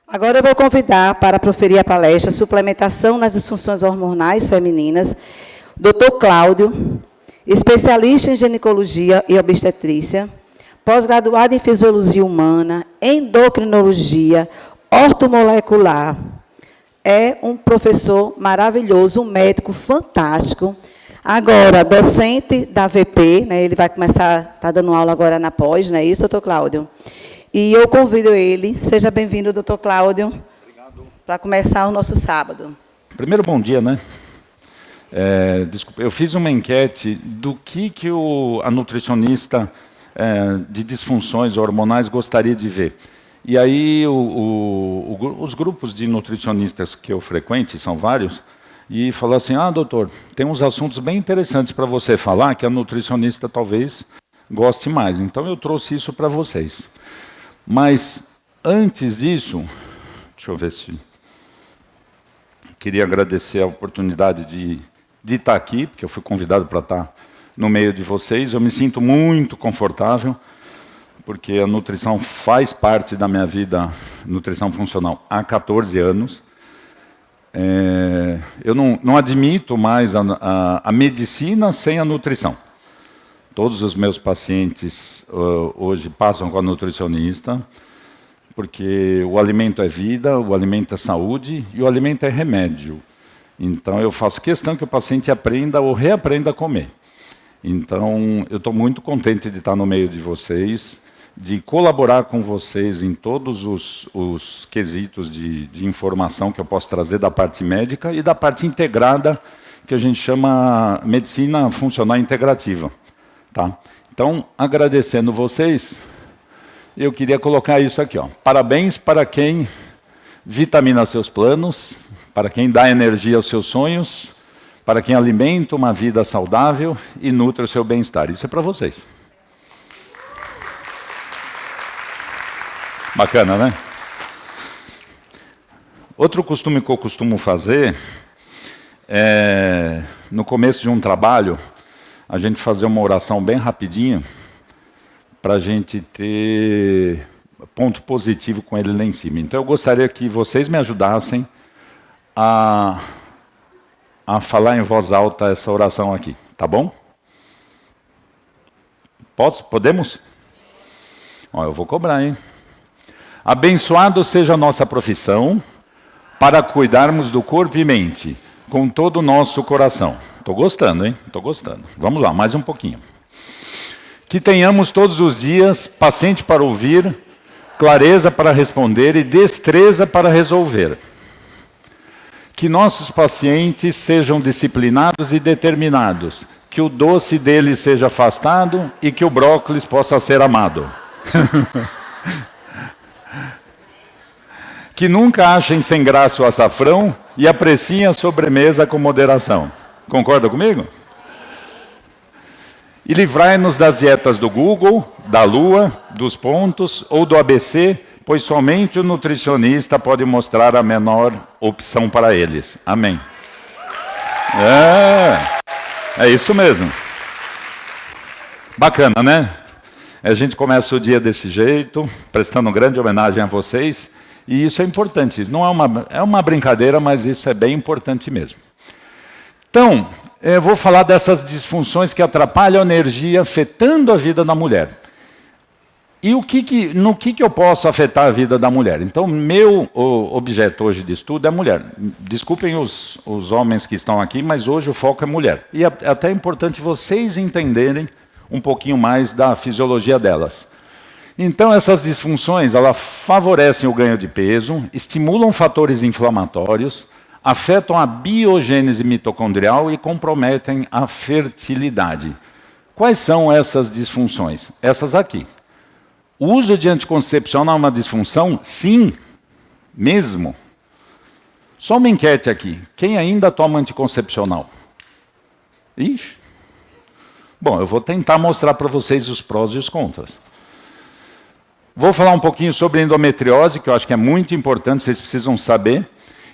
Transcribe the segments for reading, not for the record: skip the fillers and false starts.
Agora eu vou convidar para proferir a palestra Suplementação nas disfunções hormonais femininas, Dr. Cláudio, especialista em ginecologia e obstetrícia, pós-graduado em fisiologia humana, endocrinologia, ortomolecular. É um professor maravilhoso, um médico fantástico. Agora, docente da VP, né, ele vai começar, está dando aula agora na pós, não é isso, doutor Cláudio? E eu convido ele, seja bem-vindo, doutor Cláudio, obrigado, para começar o nosso sábado. Primeiro, bom dia, né? Desculpa, eu fiz uma enquete do que a nutricionista de disfunções hormonais gostaria de ver. E aí, os grupos de nutricionistas que eu frequento, são vários, e falou assim, doutor, tem uns assuntos bem interessantes para você falar, que a nutricionista talvez goste mais. Então, eu trouxe isso para vocês. Mas, antes disso, deixa eu ver se... Queria agradecer a oportunidade de estar aqui, porque eu fui convidado para estar no meio de vocês. Eu me sinto muito confortável, porque a nutrição faz parte da minha vida, nutrição funcional, há 14 anos. Eu não admito mais a medicina sem a nutrição. Todos os meus pacientes hoje passam com a nutricionista, porque o alimento é vida, o alimento é saúde e o alimento é remédio. Então, eu faço questão que o paciente aprenda ou reaprenda a comer. Então, eu estou muito contente de estar no meio de vocês, de colaborar com vocês em todos os quesitos de informação que eu posso trazer da parte médica e da parte integrada, que a gente chama medicina funcional integrativa. Tá? Então, agradecendo vocês, eu queria colocar isso aqui. Parabéns para quem vitamina seus planos, para quem dá energia aos seus sonhos, para quem alimenta uma vida saudável e nutre o seu bem-estar. Isso é para vocês. Bacana, né? Outro costume que eu costumo fazer é, no começo de um trabalho, a gente fazer uma oração bem rapidinho, para a gente ter ponto positivo com ele lá em cima. Então, eu gostaria que vocês me ajudassem a falar em voz alta essa oração aqui, tá bom? Podemos? Eu vou cobrar, hein? Abençoado seja a nossa profissão, para cuidarmos do corpo e mente, com todo o nosso coração. Estou gostando, hein? Estou gostando. Vamos lá, mais um pouquinho. Que tenhamos todos os dias paciente para ouvir, clareza para responder e destreza para resolver. Que nossos pacientes sejam disciplinados e determinados, que o doce deles seja afastado e que o brócolis possa ser amado. Que nunca achem sem graça o açafrão e apreciem a sobremesa com moderação. Concorda comigo? E livrai-nos das dietas do Google, da Lua, dos pontos ou do ABC, pois somente o nutricionista pode mostrar a menor opção para eles. Amém. É isso mesmo. Bacana, né? A gente começa o dia desse jeito, prestando grande homenagem a vocês, e isso é importante. Não é uma brincadeira, mas isso é bem importante mesmo. Então, eu vou falar dessas disfunções que atrapalham a energia, afetando a vida da mulher. E no que eu posso afetar a vida da mulher? Então, meu objeto hoje de estudo é mulher. Desculpem os homens que estão aqui, mas hoje o foco é mulher. E é até importante vocês entenderem um pouquinho mais da fisiologia delas. Então, essas disfunções, elas favorecem o ganho de peso, estimulam fatores inflamatórios, afetam a biogênese mitocondrial e comprometem a fertilidade. Quais são essas disfunções? Essas aqui. O uso de anticoncepção não é uma disfunção? Sim, mesmo. Só uma enquete aqui. Quem ainda toma anticoncepcional? Ixi. Bom, eu vou tentar mostrar para vocês os prós e os contras. Vou falar um pouquinho sobre endometriose, que eu acho que é muito importante, vocês precisam saber.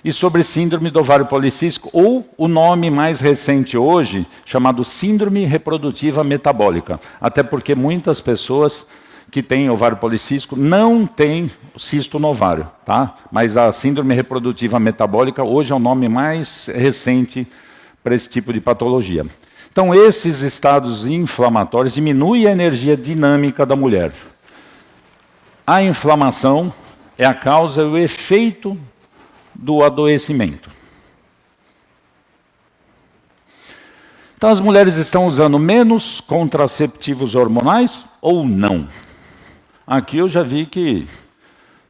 E sobre síndrome do ovário policístico, ou o nome mais recente hoje, chamado síndrome reprodutiva metabólica. Até porque muitas pessoas que têm ovário policístico não têm cisto no ovário, tá? Mas a síndrome reprodutiva metabólica hoje é o nome mais recente para esse tipo de patologia. Então, esses estados inflamatórios diminuem a energia dinâmica da mulher. A inflamação é a causa e o efeito do adoecimento. Então, as mulheres estão usando menos contraceptivos hormonais ou não? Aqui eu já vi que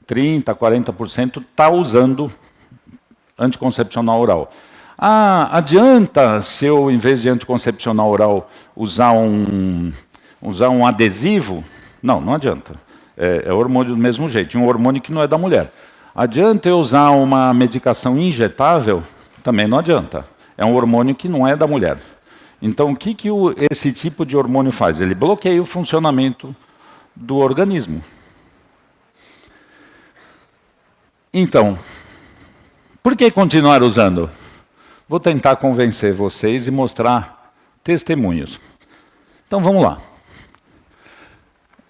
30%, 40% está usando anticoncepcional oral. Adianta se eu, em vez de anticoncepcional oral, usar um adesivo? Não, não adianta. É hormônio do mesmo jeito, um hormônio que não é da mulher. Adianta eu usar uma medicação injetável? Também não adianta. É um hormônio que não é da mulher. Então, o que esse tipo de hormônio faz? Ele bloqueia o funcionamento do organismo. Então, por que continuar usando? Vou tentar convencer vocês e mostrar testemunhos. Então, vamos lá.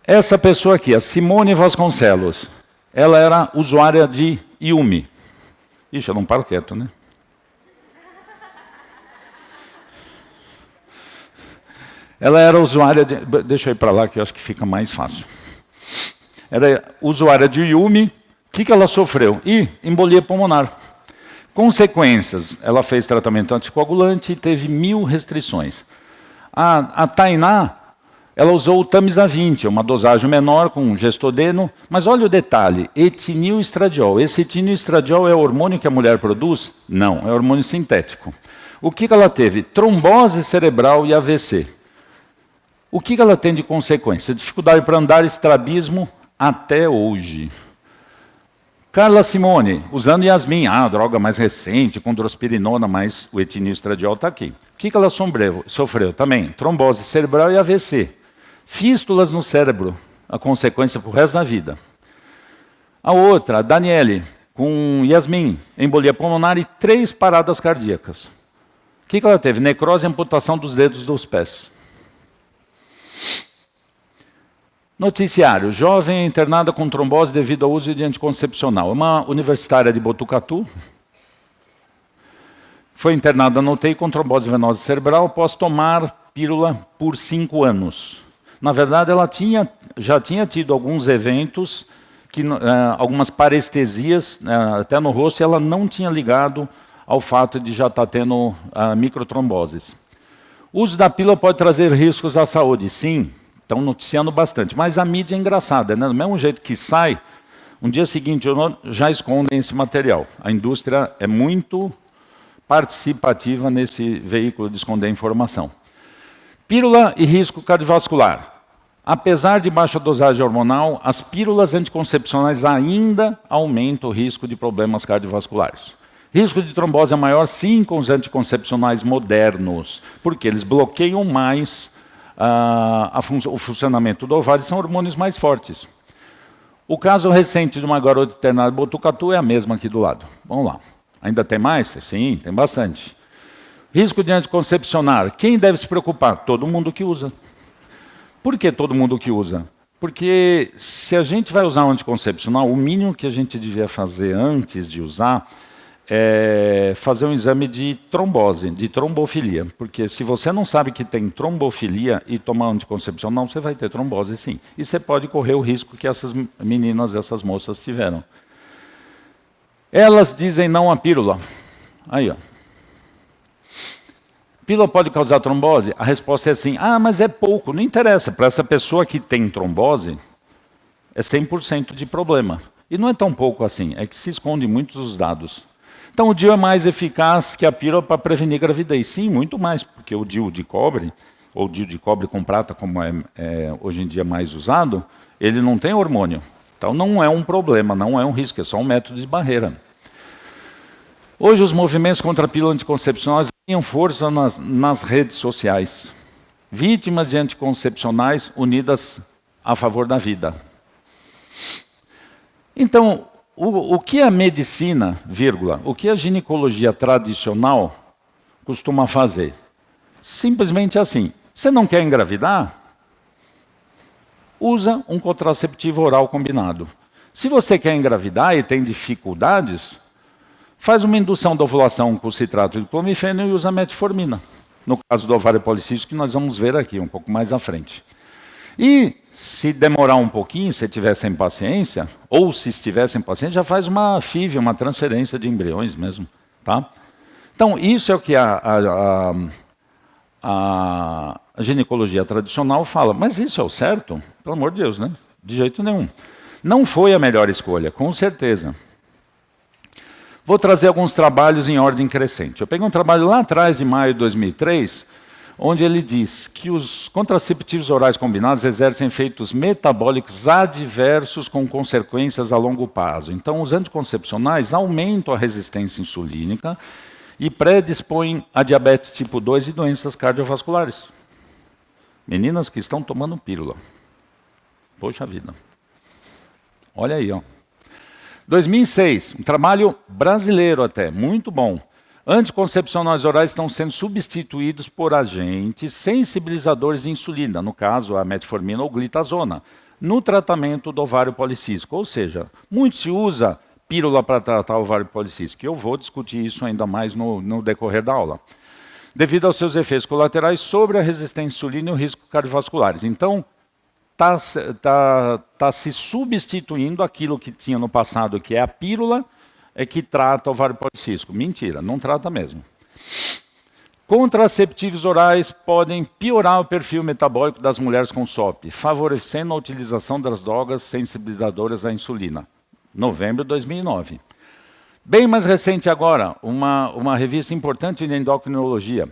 Essa pessoa aqui, a Simone Vasconcelos, ela era usuária de Yumi. Ixi, eu não paro quieto, né? Ela era usuária de... Deixa eu ir para lá que eu acho que fica mais fácil. Era usuária de Yumi. O que ela sofreu? Embolia pulmonar. Consequências, ela fez tratamento anticoagulante e teve 1000 restrições. A Tainá, ela usou o Tamisa-20, uma dosagem menor com gestodeno, mas olha o detalhe, etinilestradiol. Esse etinilestradiol é o hormônio que a mulher produz? Não, é hormônio sintético. O que ela teve? Trombose cerebral e AVC. O que ela tem de consequência? Dificuldade para andar, estrabismo até hoje. Carla Simone, usando Yasmin, droga mais recente, com drospirinona, mas o etinilestradiol está aqui. O que ela sofreu? Também trombose cerebral e AVC. Fístulas no cérebro, a consequência para o resto da vida. A outra, a Daniele, com Yasmin, embolia pulmonar e 3 paradas cardíacas. O que ela teve? Necrose e amputação dos dedos dos pés. Noticiário, jovem internada com trombose devido ao uso de anticoncepcional. Uma universitária de Botucatu foi internada na UTI com trombose venosa cerebral após tomar pílula por 5 anos. Na verdade, ela já tinha tido alguns eventos, algumas parestesias, até no rosto, e ela não tinha ligado ao fato de já estar tendo microtromboses. O uso da pílula pode trazer riscos à saúde? Sim. Estão noticiando bastante, mas a mídia é engraçada, né? Do mesmo jeito que sai, no dia seguinte já escondem esse material. A indústria é muito participativa nesse veículo de esconder informação. Pílula e risco cardiovascular. Apesar de baixa dosagem hormonal, as pílulas anticoncepcionais ainda aumentam o risco de problemas cardiovasculares. Risco de trombose é maior, sim, com os anticoncepcionais modernos, porque eles bloqueiam mais o funcionamento do ovário, são hormônios mais fortes. O caso recente de uma garota internada em Botucatu é a mesma aqui do lado. Vamos lá. Ainda tem mais? Sim, tem bastante. Risco de anticoncepcionar. Quem deve se preocupar? Todo mundo que usa. Por que todo mundo que usa? Porque se a gente vai usar um anticoncepcional, o mínimo que a gente devia fazer antes de usar é fazer um exame de trombose, de trombofilia. Porque se você não sabe que tem trombofilia e tomar anticoncepcional, você vai ter trombose sim. E você pode correr o risco que essas meninas, essas moças tiveram. Elas dizem não à pílula. Aí, ó. Pílula pode causar trombose? A resposta é sim. Mas é pouco. Não interessa. Para essa pessoa que tem trombose, é 100% de problema. E não é tão pouco assim. É que se esconde muitos os dados. Então, o DIU é mais eficaz que a pílula para prevenir gravidez. Sim, muito mais, porque o DIU de cobre, ou DIU de cobre com prata, como é hoje em dia mais usado, ele não tem hormônio. Então, não é um problema, não é um risco, é só um método de barreira. Hoje, os movimentos contra a pílula anticoncepcional ganham força nas redes sociais. Vítimas de anticoncepcionais unidas a favor da vida. Então, o que a medicina, o que a ginecologia tradicional costuma fazer? Simplesmente assim, você não quer engravidar? usa um contraceptivo oral combinado. Se você quer engravidar e tem dificuldades, faz uma indução da ovulação com citrato de clomifeno e usa metformina. No caso do ovário policístico, que nós vamos ver aqui um pouco mais à frente. E se demorar um pouquinho, se tiver sem paciência, ou se estiver sem paciência, já faz uma FIV, uma transferência de embriões mesmo. Tá? Então, isso é o que a ginecologia tradicional fala. Mas isso é o certo? Pelo amor de Deus, né? De jeito nenhum. Não foi a melhor escolha, com certeza. Vou trazer alguns trabalhos em ordem crescente. Eu peguei um trabalho lá atrás, de maio de 2003, onde ele diz que os contraceptivos orais combinados exercem efeitos metabólicos adversos com consequências a longo prazo. Então, os anticoncepcionais aumentam a resistência insulínica e predispõem a diabetes tipo 2 e doenças cardiovasculares. Meninas que estão tomando pílula. Poxa vida. Olha aí, ó. 2006, um trabalho brasileiro até, muito bom. Anticoncepcionais orais estão sendo substituídos por agentes sensibilizadores de insulina, no caso a metformina ou glitazona, no tratamento do ovário policístico. Ou seja, muito se usa pílula para tratar o ovário policístico. Eu vou discutir isso ainda mais no decorrer da aula. Devido aos seus efeitos colaterais sobre a resistência à insulina e o risco cardiovasculares. Então, está se substituindo aquilo que tinha no passado, que é a pílula, que trata o ovário policístico. Mentira, não trata mesmo. Contraceptivos orais podem piorar o perfil metabólico das mulheres com SOP, favorecendo a utilização das drogas sensibilizadoras à insulina. Novembro de 2009. Bem mais recente agora, uma revista importante de endocrinologia.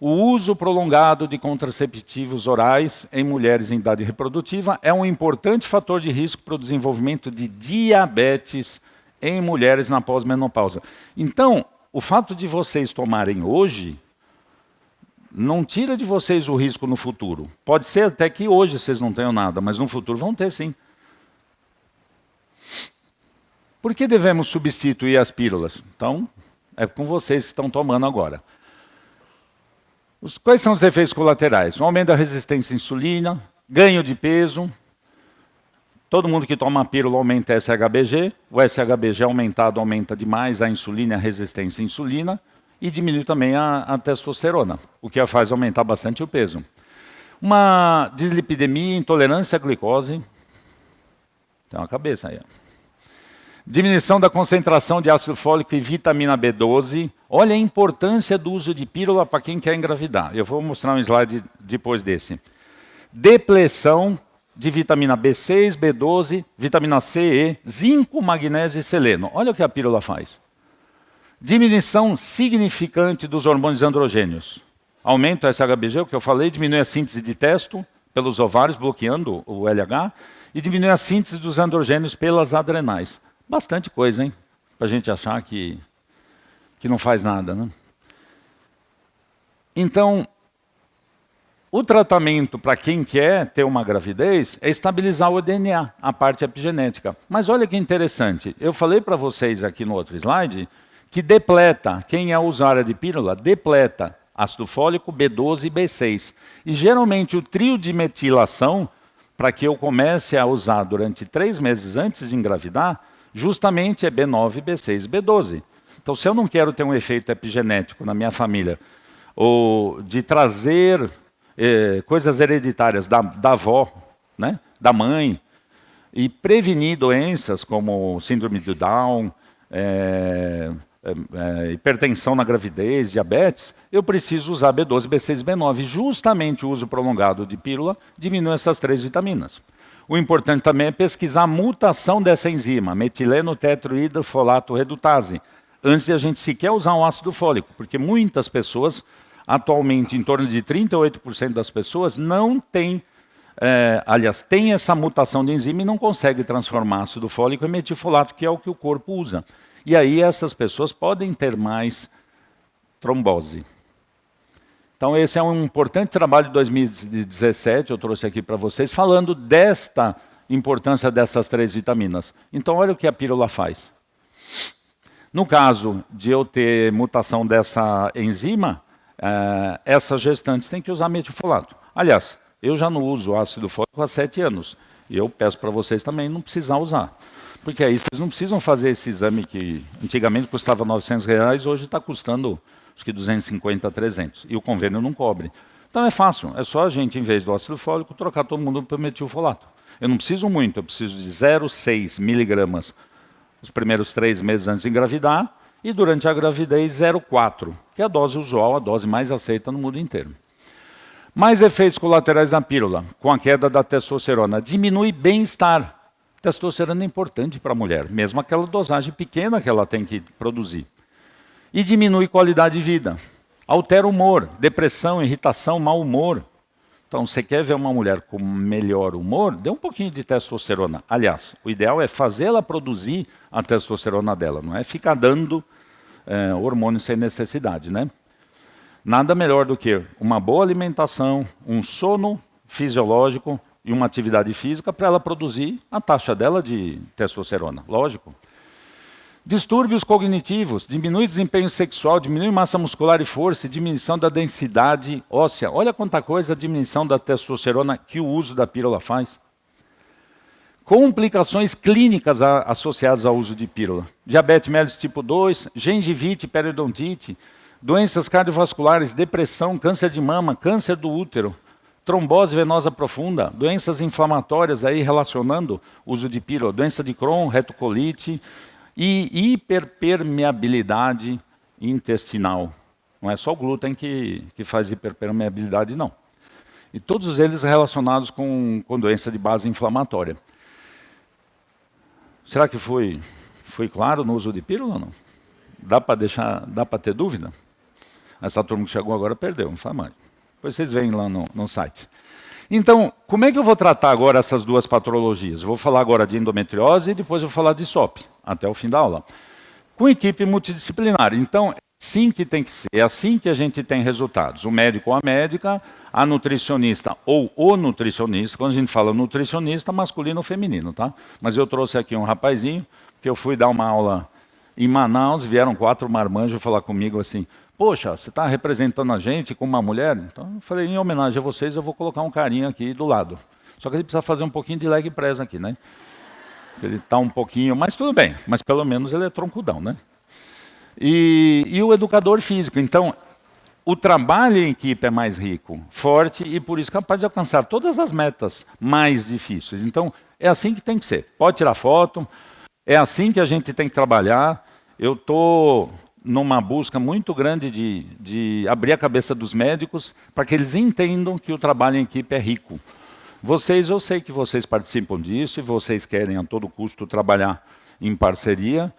O uso prolongado de contraceptivos orais em mulheres em idade reprodutiva é um importante fator de risco para o desenvolvimento de diabetes em mulheres na pós-menopausa. Então, o fato de vocês tomarem hoje não tira de vocês o risco no futuro. Pode ser até que hoje vocês não tenham nada, mas no futuro vão ter sim. Por que devemos substituir as pílulas? Então, é com vocês que estão tomando agora. Quais são os efeitos colaterais? O aumento da resistência à insulina, ganho de peso. Todo mundo que toma a pílula aumenta SHBG. O SHBG aumentado aumenta demais a insulina e a resistência à insulina. E diminui também a testosterona, o que a faz aumentar bastante o peso. Uma dislipidemia, intolerância à glicose. Tem uma cabeça aí. Diminuição da concentração de ácido fólico e vitamina B12. Olha a importância do uso de pílula para quem quer engravidar. Eu vou mostrar um slide depois desse. Depleção de vitamina B6, B12, vitamina C, E, zinco, magnésio e seleno. Olha o que a pílula faz. Diminuição significante dos hormônios androgênios. Aumenta o SHBG, o que eu falei, diminui a síntese de testo pelos ovários, bloqueando o LH, e diminui a síntese dos androgênios pelas adrenais. Bastante coisa, hein? Para a gente achar que não faz nada, né? Então, o tratamento para quem quer ter uma gravidez é estabilizar o DNA, a parte epigenética. Mas olha que interessante, eu falei para vocês aqui no outro slide que depleta, quem é usuário de pílula, depleta ácido fólico, B12 e B6. E geralmente o trio de metilação, para que eu comece a usar durante 3 meses antes de engravidar, justamente é B9, B6 e B12. Então, se eu não quero ter um efeito epigenético na minha família, ou de trazer coisas hereditárias da avó, né, da mãe, e prevenir doenças como síndrome de Down, hipertensão na gravidez, diabetes, eu preciso usar B12, B6 e B9. Justamente o uso prolongado de pílula diminui essas 3 vitaminas. O importante também é pesquisar a mutação dessa enzima, metileno tetrohidrofolato redutase, antes de a gente sequer usar um ácido fólico, porque muitas pessoas, atualmente em torno de 38% das pessoas, não têm, aliás, tem essa mutação de enzima e não consegue transformar ácido fólico em metilfolato, que é o que o corpo usa. E aí essas pessoas podem ter mais trombose. Então esse é um importante trabalho de 2017, eu trouxe aqui para vocês, falando desta importância dessas 3 vitaminas. Então olha o que a pílula faz. No caso de eu ter mutação dessa enzima, essas gestantes têm que usar metilfolato. Aliás, Eu já não uso ácido fólico há 7 anos. E eu peço para vocês também não precisar usar. Porque é isso, vocês não precisam fazer esse exame que antigamente custava R$900, hoje está custando acho que 250 a 300. E o convênio não cobre. Então é fácil, é só a gente, em vez do ácido fólico, trocar todo mundo para metilfolato. Eu não preciso muito, eu preciso de 0,6 miligramas os primeiros 3 meses antes de engravidar, e durante a gravidez 0,4, que é a dose usual, a dose mais aceita no mundo inteiro. Mais efeitos colaterais da pílula, com a queda da testosterona. Diminui bem-estar. Testosterona é importante para a mulher, mesmo aquela dosagem pequena que ela tem que produzir. E diminui qualidade de vida. Altera o humor, depressão, irritação, mau humor. Então, você quer ver uma mulher com melhor humor? Dê um pouquinho de testosterona. Aliás, o ideal é fazê-la produzir a testosterona dela, não é ficar dando hormônio sem necessidade, né? Nada melhor do que uma boa alimentação, um sono fisiológico e uma atividade física para ela produzir a taxa dela de testosterona, lógico. Distúrbios cognitivos, diminui desempenho sexual, diminui massa muscular e força, diminuição da densidade óssea. Olha quanta coisa a diminuição da testosterona que o uso da pílula faz. Complicações clínicas associadas ao uso de pílula. Diabetes mellitus tipo 2, gengivite, periodontite, doenças cardiovasculares, depressão, câncer de mama, câncer do útero, trombose venosa profunda, doenças inflamatórias aí relacionando o uso de pílula, doença de Crohn, retocolite e hiperpermeabilidade intestinal. Não é só o glúten que faz hiperpermeabilidade, não. E todos eles relacionados com doença de base inflamatória. Será que foi claro no uso de pílula ou não? Dá para ter dúvida? Essa turma que chegou agora perdeu, não faz mais. Depois vocês veem lá no site. Então, como é que eu vou tratar agora essas duas patologias? Vou falar agora de endometriose e depois eu vou falar de SOP, até o fim da aula. Com equipe multidisciplinar. Então, é assim que tem que ser, é assim que a gente tem resultados. O médico ou a médica, a nutricionista ou o nutricionista. Quando a gente fala nutricionista, masculino ou feminino, tá? Mas eu trouxe aqui um rapazinho, que eu fui dar uma aula em Manaus, vieram 4 marmanjos falar comigo assim: poxa, você está representando a gente como uma mulher? Então eu falei, em homenagem a vocês, eu vou colocar um carinha aqui do lado. Só que ele precisa fazer um pouquinho de leg press aqui, né? Ele está um pouquinho, mas tudo bem, mas pelo menos ele é troncudão, né? E o educador físico. Então, o trabalho em equipe é mais rico, forte e por isso capaz de alcançar todas as metas mais difíceis. Então, é assim que tem que ser. Pode tirar foto, é assim que a gente tem que trabalhar. Eu estou numa busca muito grande de abrir a cabeça dos médicos para que eles entendam que o trabalho em equipe é rico. Vocês, eu sei que vocês participam disso e vocês querem a todo custo trabalhar em parceria.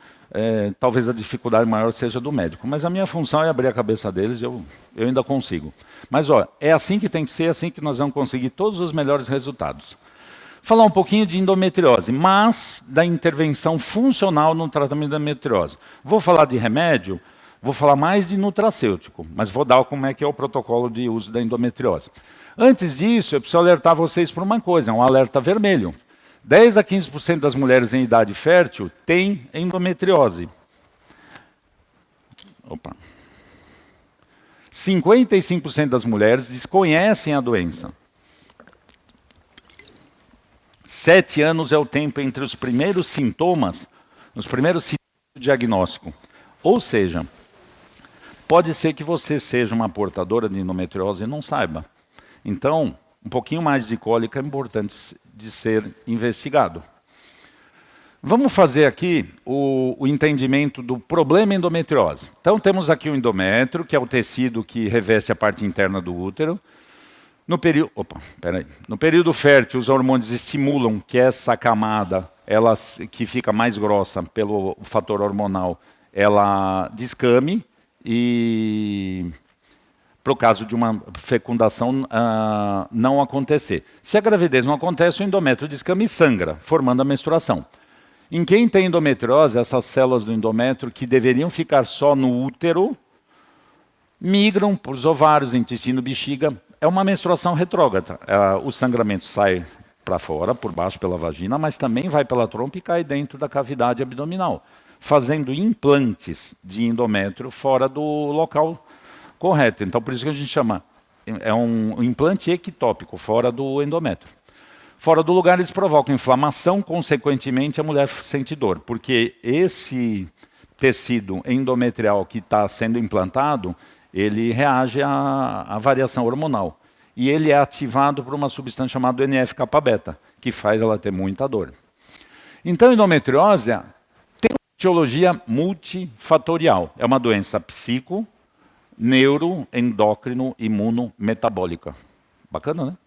Talvez a dificuldade maior seja do médico, mas a minha função é abrir a cabeça deles, eu ainda consigo. Mas ó, é assim que tem que ser, é assim que nós vamos conseguir todos os melhores resultados. Falar um pouquinho de endometriose, mas da intervenção funcional no tratamento da endometriose. Vou falar de remédio, vou falar mais de nutracêutico, mas vou dar como é que é o protocolo de uso da endometriose. Antes disso, eu preciso alertar vocês por uma coisa, é um alerta vermelho. 10 a 15% das mulheres em idade fértil têm endometriose. 55% das mulheres desconhecem a doença. 7 anos é o tempo entre os primeiros sintomas, do diagnóstico. Ou seja, pode ser que você seja uma portadora de endometriose e não saiba. Então, um pouquinho mais de cólica é importante de ser investigado. Vamos fazer aqui o entendimento do problema endometriose. Então, temos aqui o endométrio, que é o tecido que reveste a parte interna do útero. No período fértil, os hormônios estimulam que essa camada, que fica mais grossa pelo fator hormonal, ela descame e, para o caso de uma fecundação não acontecer. Se a gravidez não acontece, o endométrio descama e sangra, formando a menstruação. Em quem tem endometriose, essas células do endométrio que deveriam ficar só no útero, migram para os ovários, intestino, bexiga. É uma menstruação retrógrada. O sangramento sai para fora, por baixo pela vagina, mas também vai pela trompa e cai dentro da cavidade abdominal, fazendo implantes de endométrio fora do local correto. Então, por isso que a gente chama um implante ectópico, fora do endométrio. Fora do lugar, eles provocam inflamação, consequentemente, a mulher sente dor, porque esse tecido endometrial que está sendo implantado, ele reage à variação hormonal. E ele é ativado por uma substância chamada NF-kappa-beta, que faz ela ter muita dor. Então, a endometriose tem uma etiologia multifatorial. É uma doença psico, neuro, endócrino, imuno, metabólica. Bacana, né?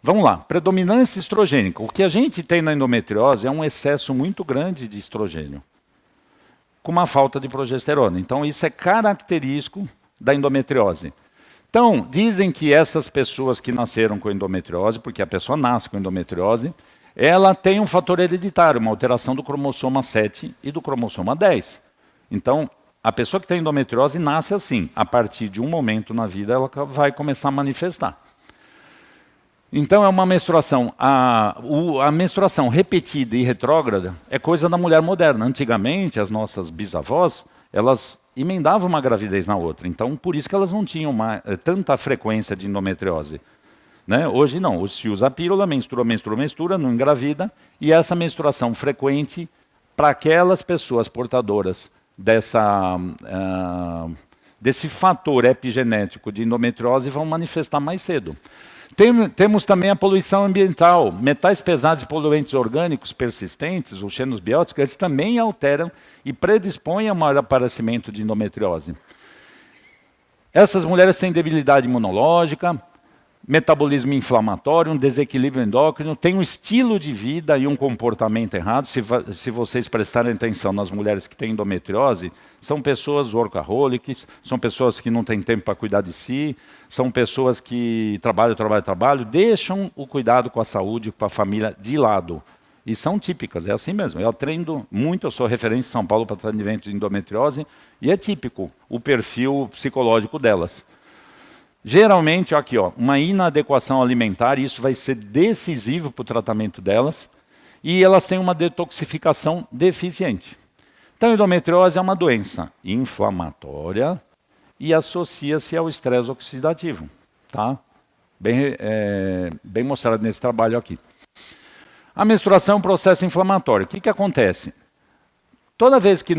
Vamos lá, predominância estrogênica. O que a gente tem na endometriose é um excesso muito grande de estrogênio, com uma falta de progesterona. Então, isso é característico da endometriose. Então, dizem que essas pessoas que nasceram com endometriose, porque a pessoa nasce com endometriose, ela tem um fator hereditário, uma alteração do cromossoma 7 e do cromossoma 10. Então, a pessoa que tem endometriose nasce assim. A partir de um momento na vida, ela vai começar a manifestar. Então, é uma menstruação. A menstruação repetida e retrógrada é coisa da mulher moderna. Antigamente, as nossas bisavós, elas emendavam uma gravidez na outra. Então, por isso que elas não tinham tanta frequência de endometriose. Né? Hoje não, hoje se usa a pílula, menstrua, não engravida, e essa menstruação frequente, para aquelas pessoas portadoras desse fator epigenético de endometriose, vão manifestar mais cedo. Temos também a poluição ambiental. Metais pesados e poluentes orgânicos persistentes, os xenosbióticos, eles também alteram e predispõem ao maior aparecimento de endometriose. Essas mulheres têm debilidade imunológica, metabolismo inflamatório, um desequilíbrio endócrino, têm um estilo de vida e um comportamento errado. Se vocês prestarem atenção nas mulheres que têm endometriose, são pessoas workaholics, são pessoas que não têm tempo para cuidar de si, são pessoas que trabalham, deixam o cuidado com a saúde, com a família de lado. E são típicas, é assim mesmo. Eu treino muito, eu sou referência em São Paulo para tratamento de endometriose, e é típico o perfil psicológico delas. Geralmente, aqui, uma inadequação alimentar, e isso vai ser decisivo para o tratamento delas, e elas têm uma detoxificação deficiente. Então, a endometriose é uma doença inflamatória e associa-se ao estresse oxidativo. Tá? Bem mostrado nesse trabalho aqui. A menstruação é um processo inflamatório. O que acontece? Toda vez que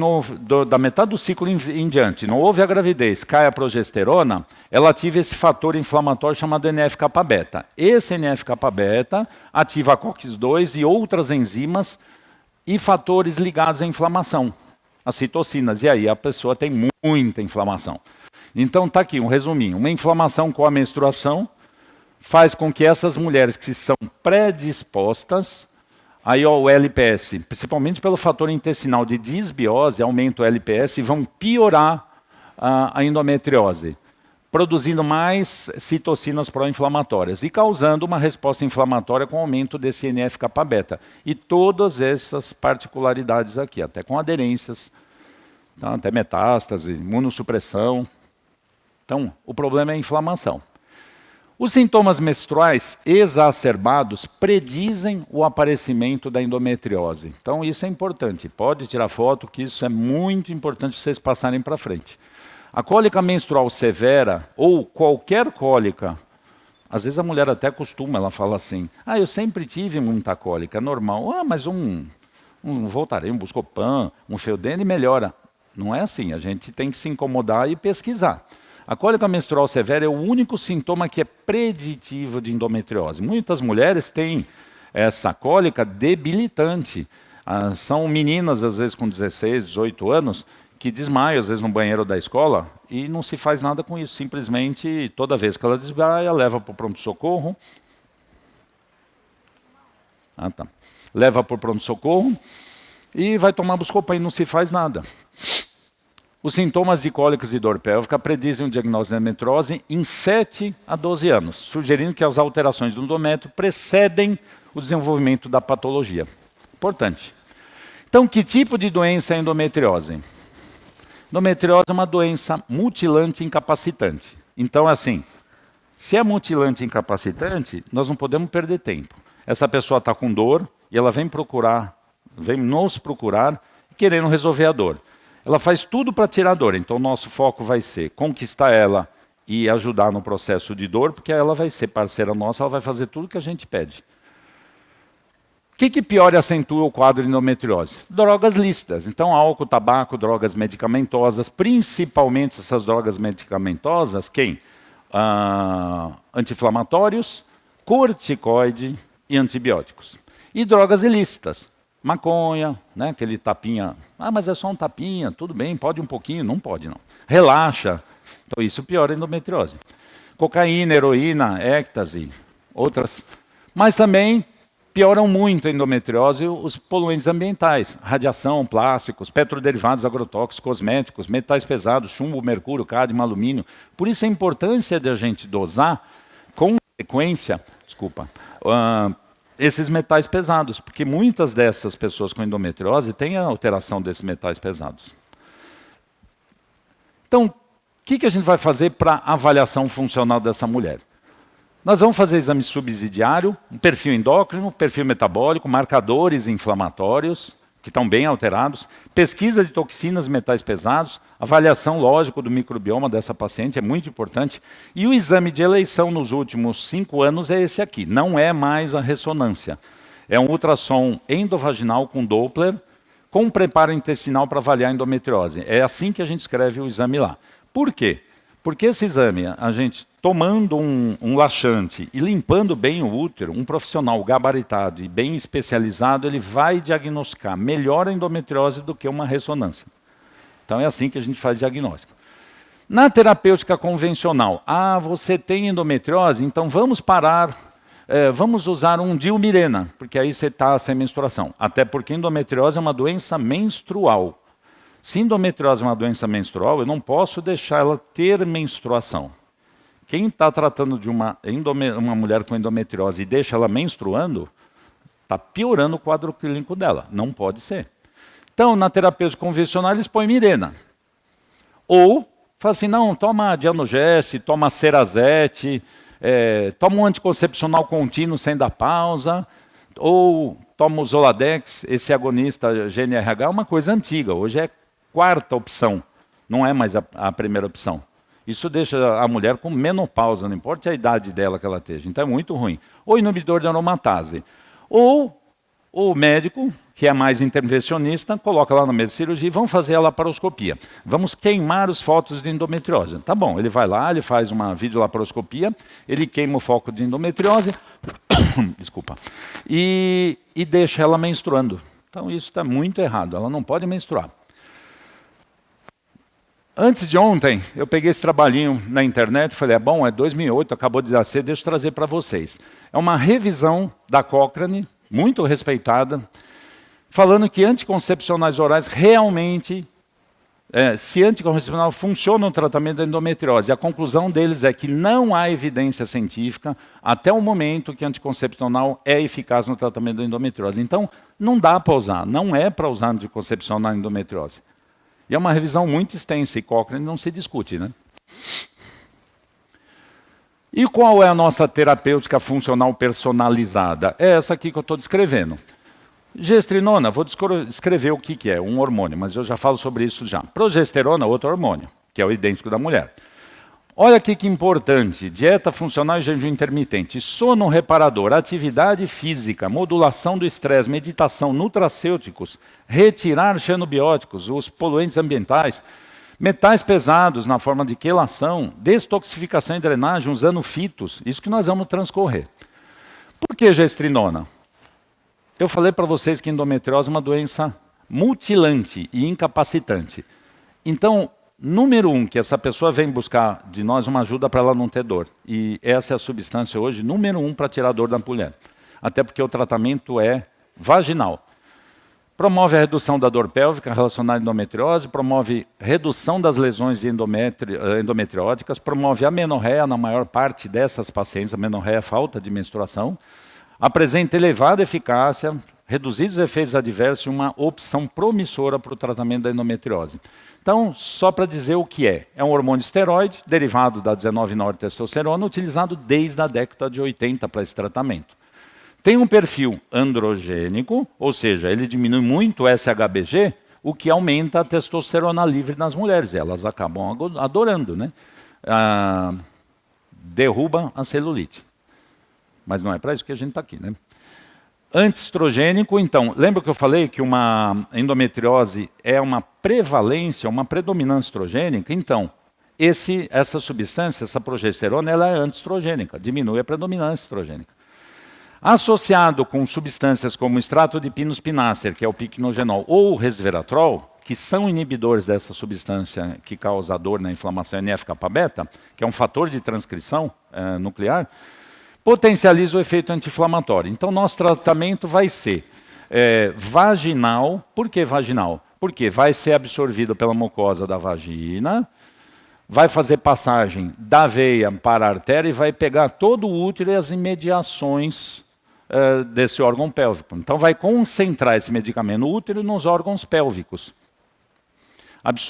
da metade do ciclo em diante não houve a gravidez, cai a progesterona, ela ativa esse fator inflamatório chamado NF-kappa-beta. Esse NF-kappa-beta ativa a COX-2 e outras enzimas e fatores ligados à inflamação, as citocinas. E aí a pessoa tem muita inflamação. Então está aqui um resuminho. Uma inflamação com a menstruação faz com que essas mulheres que são predispostas, aí o LPS, principalmente pelo fator intestinal de disbiose, aumenta o LPS e vão piorar a endometriose, produzindo mais citocinas pró-inflamatórias e causando uma resposta inflamatória com aumento desse NF-kappa-beta. E todas essas particularidades aqui, até com aderências, tá? Até metástase, imunossupressão. Então, o problema é a inflamação. Os sintomas menstruais exacerbados predizem o aparecimento da endometriose. Então, isso é importante. Pode tirar foto, que isso é muito importante vocês passarem para frente. A cólica menstrual severa, ou qualquer cólica, às vezes a mulher até costuma, ela fala assim, eu sempre tive muita cólica, é normal. Mas um Voltaren, um Buscopan, um Feudene melhora. Não é assim, a gente tem que se incomodar e pesquisar. A cólica menstrual severa é o único sintoma que é preditivo de endometriose. Muitas mulheres têm essa cólica debilitante. São meninas, às vezes com 16, 18 anos, que desmaiam, às vezes no banheiro da escola, e não se faz nada com isso. Simplesmente, toda vez que ela desmaia, leva para o pronto-socorro. Leva para o pronto-socorro e vai tomar Buscopan e não se faz nada. Os sintomas de cólicas e dor pélvica predizem o diagnóstico de endometriose em 7 a 12 anos, sugerindo que as alterações do endométrio precedem o desenvolvimento da patologia. Importante. Então, que tipo de doença é a endometriose? Endometriose é uma doença mutilante e incapacitante. Então, assim, se é mutilante e incapacitante, nós não podemos perder tempo. Essa pessoa está com dor e ela vem nos procurar querendo resolver a dor. Ela faz tudo para tirar a dor, então o nosso foco vai ser conquistar ela e ajudar no processo de dor, porque ela vai ser parceira nossa, ela vai fazer tudo que a gente pede. O que piora e acentua o quadro de endometriose? Drogas lícitas. Então, álcool, tabaco, drogas medicamentosas, principalmente essas drogas medicamentosas, quem? Anti-inflamatórios, corticoide e antibióticos. E drogas ilícitas. Maconha, né, aquele tapinha. Mas é só um tapinha, tudo bem, pode um pouquinho? Não pode, não. Relaxa. Então, isso piora a endometriose. Cocaína, heroína, êxtase, outras. Mas também pioram muito a endometriose os poluentes ambientais, radiação, plásticos, petroderivados agrotóxicos, cosméticos, metais pesados, chumbo, mercúrio, cádmio, alumínio. Por isso a importância de a gente dosar com frequência, esses metais pesados, porque muitas dessas pessoas com endometriose têm a alteração desses metais pesados. Então, o que a gente vai fazer para a avaliação funcional dessa mulher? Nós vamos fazer exame subsidiário, um perfil endócrino, perfil metabólico, marcadores inflamatórios, que estão bem alterados, pesquisa de toxinas e metais pesados, avaliação, lógico, do microbioma dessa paciente, é muito importante. E o exame de eleição nos últimos 5 anos é esse aqui, não é mais a ressonância. É um ultrassom endovaginal com Doppler, com um preparo intestinal para avaliar a endometriose. É assim que a gente escreve o exame lá. Por quê? Porque esse exame, a gente tomando um laxante e limpando bem o útero, um profissional gabaritado e bem especializado, ele vai diagnosticar melhor a endometriose do que uma ressonância. Então é assim que a gente faz diagnóstico. Na terapêutica convencional, você tem endometriose, então vamos parar, vamos usar um dilmirena, porque aí você está sem menstruação. Até porque endometriose é uma doença menstrual. Se endometriose é uma doença menstrual, eu não posso deixar ela ter menstruação. Quem está tratando de uma mulher com endometriose e deixa ela menstruando, está piorando o quadro clínico dela. Não pode ser. Então, na terapêutica convencional, eles põem Mirena. Ou, fala assim, não, toma Dianogeste, toma Cerazete, toma um anticoncepcional contínuo sem dar pausa, ou toma o Zoladex, esse agonista GNRH, é uma coisa antiga, hoje é quarta opção, não é mais a primeira opção. Isso deixa a mulher com menopausa, não importa a idade dela que ela esteja. Então é muito ruim. Ou inibidor de aromatase. Ou o médico, que é mais intervencionista, coloca lá no meio de cirurgia e vamos fazer a laparoscopia. Vamos queimar os focos de endometriose. Tá bom, ele vai lá, ele faz uma videolaparoscopia, ele queima o foco de endometriose, desculpa, e deixa ela menstruando. Então isso está muito errado, ela não pode menstruar. Antes de ontem, eu peguei esse trabalhinho na internet e falei, é 2008, acabou de nascer, deixa eu trazer para vocês. É uma revisão da Cochrane, muito respeitada, falando que anticoncepcionais orais realmente, se anticoncepcional funciona no tratamento da endometriose. A conclusão deles é que não há evidência científica até o momento que anticoncepcional é eficaz no tratamento da endometriose. Então, não dá para usar, não é para usar anticoncepcional na endometriose. E é uma revisão muito extensa, e Cochrane não se discute, né? E qual é a nossa terapêutica funcional personalizada? É essa aqui que eu estou descrevendo. Gestrinona, vou descrever o que é, um hormônio, mas eu já falo sobre isso já. Progesterona, outro hormônio, que é o idêntico da mulher. Olha aqui que importante, dieta funcional e jejum intermitente, sono reparador, atividade física, modulação do estresse, meditação, nutracêuticos, retirar xenobióticos, os poluentes ambientais, metais pesados na forma de quelação, destoxificação e drenagem usando fitos, isso que nós vamos transcorrer. Por que gestrinona? Eu falei para vocês que endometriose é uma doença mutilante e incapacitante. Então, número 1, que essa pessoa vem buscar de nós uma ajuda para ela não ter dor. E essa é a substância hoje, número 1, para tirar a dor da mulher. Até porque o tratamento é vaginal. Promove a redução da dor pélvica relacionada à endometriose, promove redução das lesões endometrióticas, promove a amenorreia na maior parte dessas pacientes, a amenorreia é falta de menstruação, apresenta elevada eficácia, reduzidos efeitos adversos e uma opção promissora para o tratamento da endometriose. Então, só para dizer o que é um hormônio esteroide, derivado da 19-nortestosterona, utilizado desde a década de 80 para esse tratamento. Tem um perfil androgênico, ou seja, ele diminui muito o SHBG, o que aumenta a testosterona livre nas mulheres. Elas acabam adorando, né? derruba a celulite. Mas não é para isso que a gente está aqui, né? Antiestrogênico, então, lembra que eu falei que uma endometriose é uma prevalência, uma predominância estrogênica? Então, essa substância, essa progesterona, ela é antiestrogênica, diminui a predominância estrogênica. Associado com substâncias como extrato de pinus pinaster, que é o piquenogenol, ou o resveratrol, que são inibidores dessa substância que causa dor na inflamação NF-kappa-beta, que é um fator de transcrição nuclear, potencializa o efeito anti-inflamatório. Então, nosso tratamento vai ser vaginal. Por que vaginal? Porque vai ser absorvido pela mucosa da vagina, vai fazer passagem da veia para a artéria e vai pegar todo o útero e as imediações desse órgão pélvico. Então, vai concentrar esse medicamento no útero e nos órgãos pélvicos.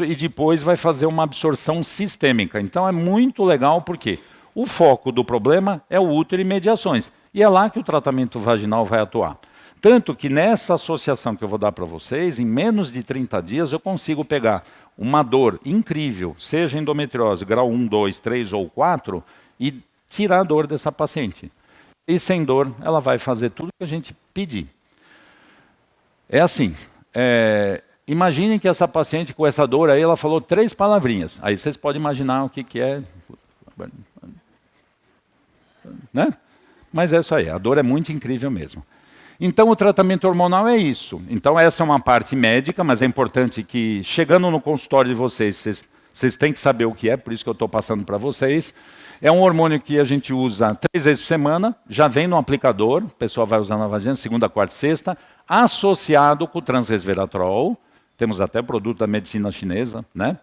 E depois vai fazer uma absorção sistêmica. Então, é muito legal porque o foco do problema é o útero e mediações. E é lá que o tratamento vaginal vai atuar. Tanto que nessa associação que eu vou dar para vocês, em menos de 30 dias, eu consigo pegar uma dor incrível, seja endometriose, grau 1, 2, 3 ou 4, e tirar a dor dessa paciente. E sem dor, ela vai fazer tudo que a gente pedir. É assim, imaginem que essa paciente com essa dor aí, ela falou 3 palavrinhas. Aí vocês podem imaginar o que é... Né? Mas é isso aí, a dor é muito incrível mesmo. Então, o tratamento hormonal é isso. Então, essa é uma parte médica, mas é importante que, chegando no consultório de vocês têm que saber o que é, por isso que eu estou passando para vocês. É um hormônio que a gente usa 3 vezes por semana, já vem no aplicador, o pessoal vai usar na vagina, segunda, quarta e sexta, associado com o transresveratrol, temos até produto da medicina chinesa, né?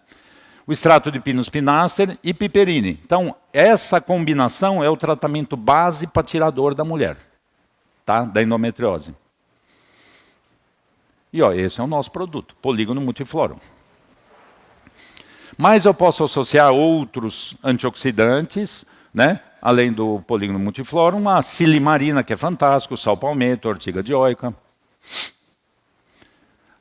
O extrato de pinus pinaster e piperine. Então, essa combinação é o tratamento base para tirar a dor da mulher, tá? Da endometriose. E ó, esse é o nosso produto, polígono multiflorum. Mas eu posso associar outros antioxidantes, né? Além do polígono multiflorum, a silimarina, que é fantástico, sal palmetto, ortiga dioica.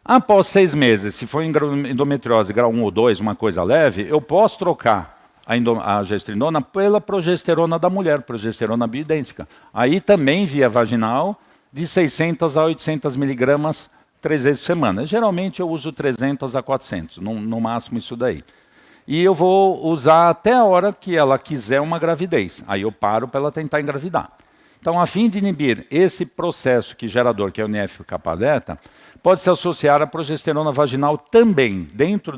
Após 6 meses, se for endometriose grau 1 ou 2, uma coisa leve, eu posso trocar a gestrinona pela progesterona da mulher, progesterona bioidêntica. Aí também via vaginal, de 600 a 800 miligramas 3 vezes por semana. Geralmente eu uso 300 a 400, no máximo isso daí. E eu vou usar até a hora que ela quiser uma gravidez. Aí eu paro para ela tentar engravidar. Então, a fim de inibir esse processo que gera dor, que é o NF-kappa-beta, pode se associar à progesterona vaginal também, dentro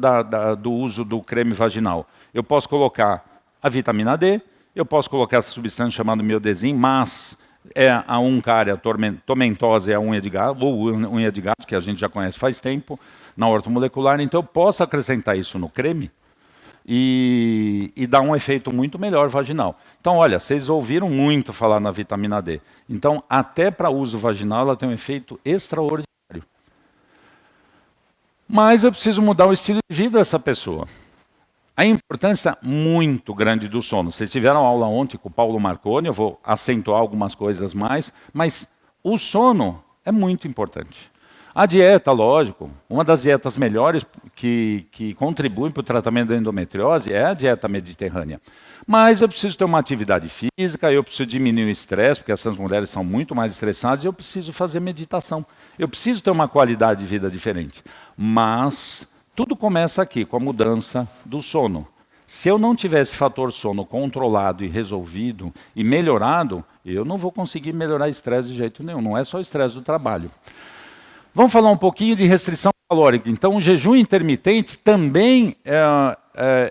do uso do creme vaginal. Eu posso colocar a vitamina D, eu posso colocar essa substância chamada miodesin, mas é a uncária tomentosa, é a unha de gato, ou unha de gato, que a gente já conhece faz tempo, na ortomolecular. Então, eu posso acrescentar isso no creme e dar um efeito muito melhor vaginal. Então, olha, vocês ouviram muito falar na vitamina D. Então, até para uso vaginal, ela tem um efeito extraordinário. Mas eu preciso mudar o estilo de vida dessa pessoa. A importância muito grande do sono. Vocês tiveram aula ontem com o Paulo Marconi, eu vou acentuar algumas coisas mais, mas o sono é muito importante. A dieta, lógico, uma das dietas melhores que contribuem para o tratamento da endometriose é a dieta mediterrânea. Mas eu preciso ter uma atividade física, eu preciso diminuir o estresse, porque essas mulheres são muito mais estressadas, e eu preciso fazer meditação. Eu preciso ter uma qualidade de vida diferente. Mas tudo começa aqui, com a mudança do sono. Se eu não tiver esse fator sono controlado e resolvido e melhorado, eu não vou conseguir melhorar estresse de jeito nenhum. Não é só o estresse do trabalho. Vamos falar um pouquinho de restrição calórica. Então, o jejum intermitente também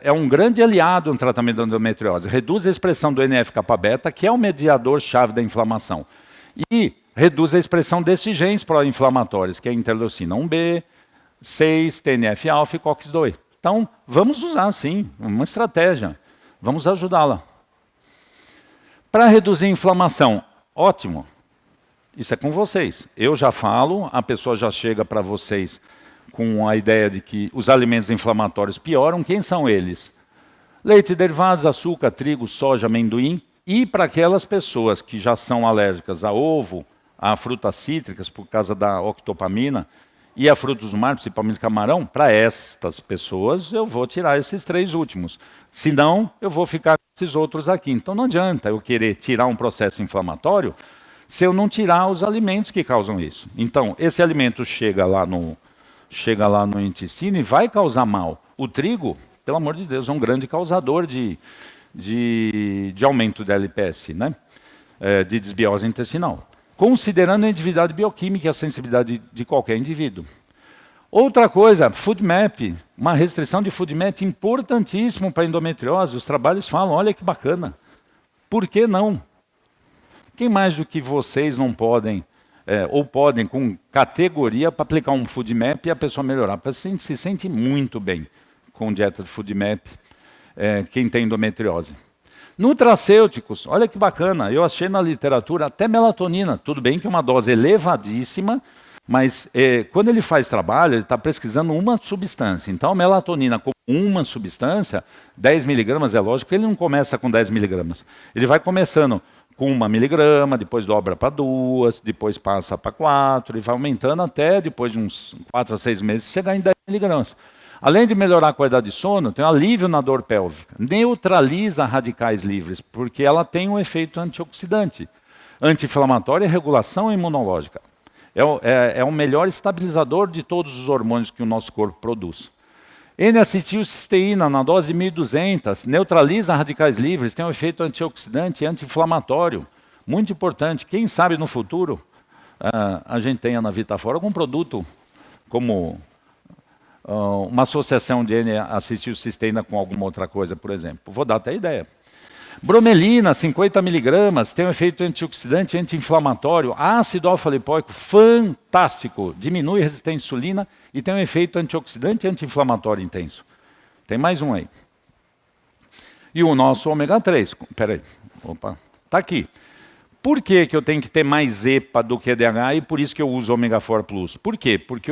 é um grande aliado no tratamento da endometriose. Reduz a expressão do NF-kappa-beta, que é o mediador-chave da inflamação. E reduz a expressão desses genes pró-inflamatórios, que é a interleucina 1B, 6, TNF-alfa e COX-2. Então, vamos usar, sim, uma estratégia. Vamos ajudá-la. Para reduzir a inflamação, ótimo. Isso é com vocês. Eu já falo, a pessoa já chega para vocês com a ideia de que os alimentos inflamatórios pioram. Quem são eles? Leite e derivados, açúcar, trigo, soja, amendoim. E para aquelas pessoas que já são alérgicas a ovo, a frutas cítricas por causa da octopamina e a frutos do mar, principalmente camarão, para estas pessoas eu vou tirar esses 3 últimos. Senão, eu vou ficar com esses outros aqui. Então não adianta eu querer tirar um processo inflamatório se eu não tirar os alimentos que causam isso. Então, esse alimento chega lá no intestino e vai causar mal. O trigo, pelo amor de Deus, é um grande causador de aumento da LPS, né? De desbiose intestinal. Considerando a individualidade bioquímica e a sensibilidade de qualquer indivíduo. Outra coisa, FoodMap, uma restrição de FoodMap importantíssimo para a endometriose. Os trabalhos falam, olha que bacana. Por que não? Quem mais do que vocês não podem, ou podem com categoria, para aplicar um FoodMap e a pessoa melhorar? A pessoa se sente muito bem com dieta de FoodMap, quem tem endometriose. Nutracêuticos, olha que bacana, eu achei na literatura até melatonina, tudo bem que é uma dose elevadíssima, mas quando ele faz trabalho, ele está pesquisando uma substância. Então a melatonina como uma substância, 10 miligramas, é lógico que ele não começa com 10 miligramas. Ele vai começando com 1 miligrama, depois dobra para 2, depois passa para 4, e vai aumentando até, depois de uns 4 a 6 meses, chegar em 10 miligramas. Além de melhorar a qualidade de sono, tem um alívio na dor pélvica. Neutraliza radicais livres, porque ela tem um efeito antioxidante. Anti-inflamatório e regulação imunológica. É o melhor estabilizador de todos os hormônios que o nosso corpo produz. N-acetilcisteína, na dose de 1.200, neutraliza radicais livres, tem um efeito antioxidante e anti-inflamatório. Muito importante. Quem sabe no futuro a gente tenha na Vitafora algum produto como uma associação de N-acetilcisteína com alguma outra coisa, por exemplo. Vou dar até ideia. Bromelina, 50 miligramas, tem um efeito antioxidante e anti-inflamatório. Ácido alfa-lipoico, fantástico. Diminui a resistência à insulina e tem um efeito antioxidante e anti-inflamatório intenso. Tem mais um aí. E o nosso ômega 3. Espera aí. Opa, está aqui. Por que eu tenho que ter mais EPA do que DHA e por isso que eu uso ômega 4 Plus? Por quê? Porque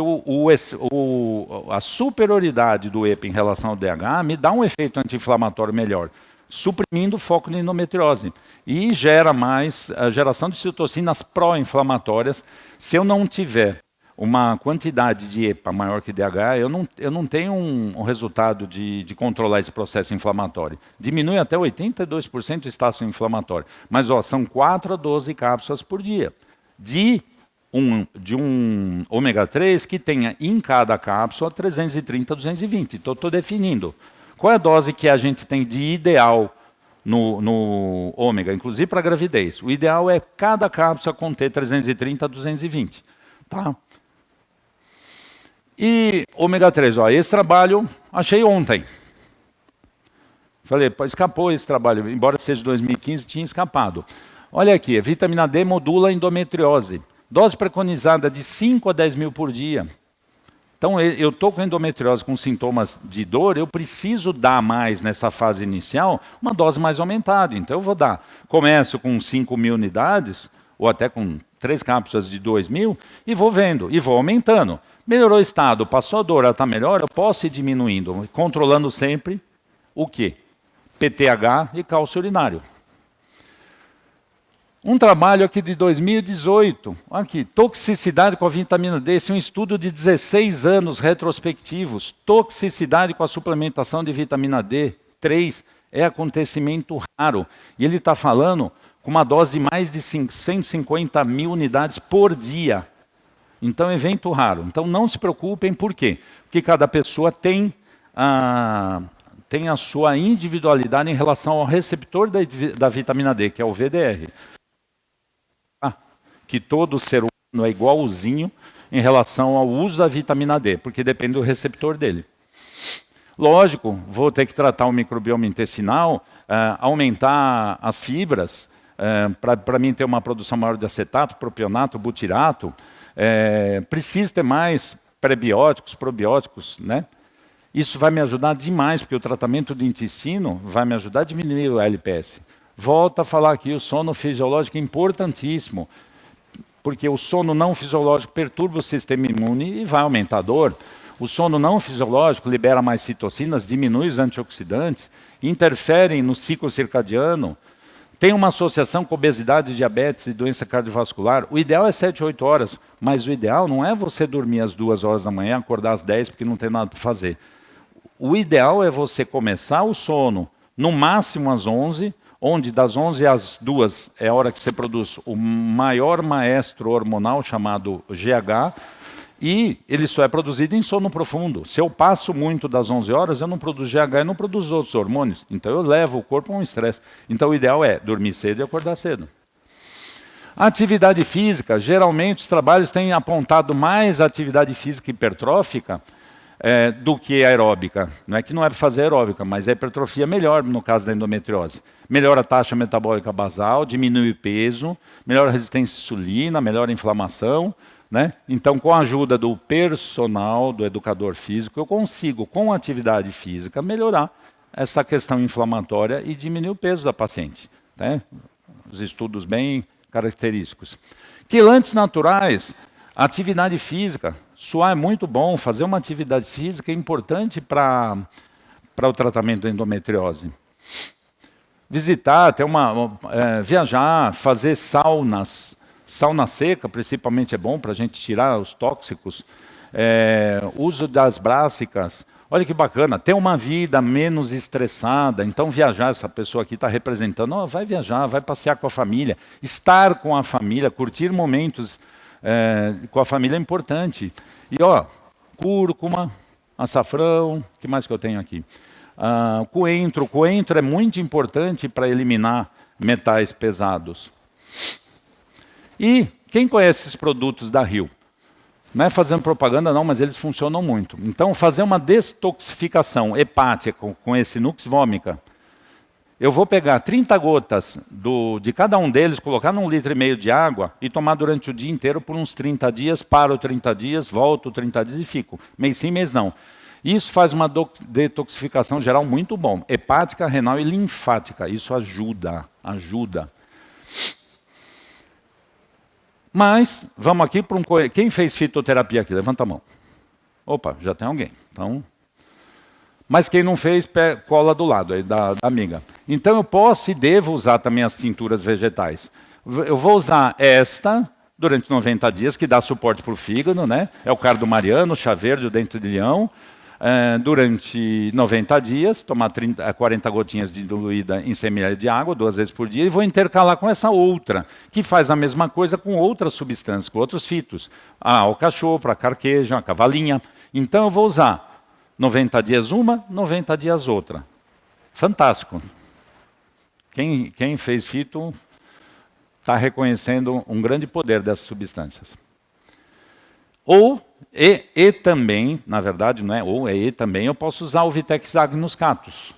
a superioridade do EPA em relação ao DHA me dá um efeito anti-inflamatório melhor, suprimindo o foco na endometriose. E gera mais a geração de citocinas pró-inflamatórias. Se eu não tiver uma quantidade de EPA maior que DHA, eu não tenho um resultado de controlar esse processo inflamatório. Diminui até 82% o estágio inflamatório. Mas são 4 a 12 cápsulas por dia. De um ômega 3 que tenha em cada cápsula 330 a 220. Então, estou definindo. Qual é a dose que a gente tem de ideal no ômega, inclusive para gravidez? O ideal é cada cápsula conter 330 a 220. Tá? E ômega 3, esse trabalho achei ontem. Falei, escapou esse trabalho, embora seja de 2015, tinha escapado. Olha aqui, a vitamina D modula a endometriose. Dose preconizada de 5 a 10 mil por dia. Então, eu estou com endometriose com sintomas de dor, eu preciso dar mais nessa fase inicial, uma dose mais aumentada. Então, eu vou dar. Começo com 5.000 unidades, ou até com 3 cápsulas de 2.000, e vou vendo, e vou aumentando. Melhorou o estado, passou a dor, ela está melhor, eu posso ir diminuindo, controlando sempre o quê? PTH e cálcio urinário. Um trabalho aqui de 2018, aqui, toxicidade com a vitamina D, esse é um estudo de 16 anos retrospectivos. Toxicidade com a suplementação de vitamina D3 é acontecimento raro. E ele está falando com uma dose de mais de 150 mil unidades por dia. Então, evento raro. Então, não se preocupem, por quê? Porque cada pessoa tem a sua individualidade em relação ao receptor da vitamina D, que é o VDR. Que todo ser humano é igualzinho em relação ao uso da vitamina D, porque depende do receptor dele. Lógico, vou ter que tratar o microbioma intestinal, aumentar as fibras, para mim ter uma produção maior de acetato, propionato, butirato. Preciso ter mais prebióticos, probióticos, né? Isso vai me ajudar demais, porque o tratamento do intestino vai me ajudar a diminuir o LPS. Volto a falar aqui, o sono fisiológico é importantíssimo, porque o sono não fisiológico perturba o sistema imune e vai aumentar a dor. O sono não fisiológico libera mais citocinas, diminui os antioxidantes, interferem no ciclo circadiano, Tem uma associação com obesidade, diabetes e doença cardiovascular. O ideal é 7, 8 horas, mas o ideal não é você dormir às 2 horas da manhã, acordar às 10 porque não tem nada para fazer. O ideal é você começar o sono no máximo às 11, onde das 11 às 2 é a hora que você produz o maior maestro hormonal chamado GH, e ele só é produzido em sono profundo. Se eu passo muito das 11 horas, eu não produzo GH e não produzo outros hormônios. Então eu levo o corpo a um estresse. Então o ideal é dormir cedo e acordar cedo. A atividade física, geralmente os trabalhos têm apontado mais atividade física hipertrófica do que aeróbica. Não é que não é para fazer aeróbica, mas a hipertrofia melhor no caso da endometriose. Melhora a taxa metabólica basal, diminui o peso, melhora a resistência à insulina, melhora a inflamação. Né? Então, com a ajuda do personal, do educador físico, eu consigo, com a atividade física, melhorar essa questão inflamatória e diminuir o peso da paciente. Né? Os estudos bem característicos. Quelantes naturais, atividade física. Suar é muito bom, fazer uma atividade física é importante para o tratamento da endometriose. Visitar, viajar, fazer saunas. Sauna seca, principalmente, é bom para a gente tirar os tóxicos. Uso das brássicas. Olha que bacana, ter uma vida menos estressada. Então, viajar, essa pessoa aqui está representando. Vai viajar, vai passear com a família. Estar com a família, curtir momentos com a família é importante. E, cúrcuma, açafrão, o que mais que eu tenho aqui? Coentro. Coentro é muito importante para eliminar metais pesados. E quem conhece esses produtos da Rio? Não é fazendo propaganda não, mas eles funcionam muito. Então, fazer uma detoxificação hepática com esse Nux Vomica, eu vou pegar 30 gotas de cada um deles, colocar num 1,5 litro de água e tomar durante o dia inteiro por uns 30 dias, paro 30 dias, volto 30 dias e fico. Mês sim, mês não. Isso faz uma detoxificação geral muito bom. Hepática, renal e linfática. Isso ajuda. Mas, vamos aqui para quem fez fitoterapia aqui? Levanta a mão. Opa, já tem alguém. Então, mas quem não fez, cola do lado aí da amiga. Então eu posso e devo usar também as tinturas vegetais. Eu vou usar esta durante 90 dias, que dá suporte para o fígado, né? É o cardo mariano, o chá verde, o dente de leão. Durante 90 dias, tomar 40 gotinhas diluída em 100 ml de água, 2 vezes por dia, e vou intercalar com essa outra, que faz a mesma coisa com outras substâncias, com outros fitos. O cachorro, a carqueja, a cavalinha. Então eu vou usar 90 dias uma, 90 dias outra. Fantástico. Quem fez fito está reconhecendo um grande poder dessas substâncias. E também, na verdade, não é ou, é e também, eu posso usar o Vitex Agnus Catus,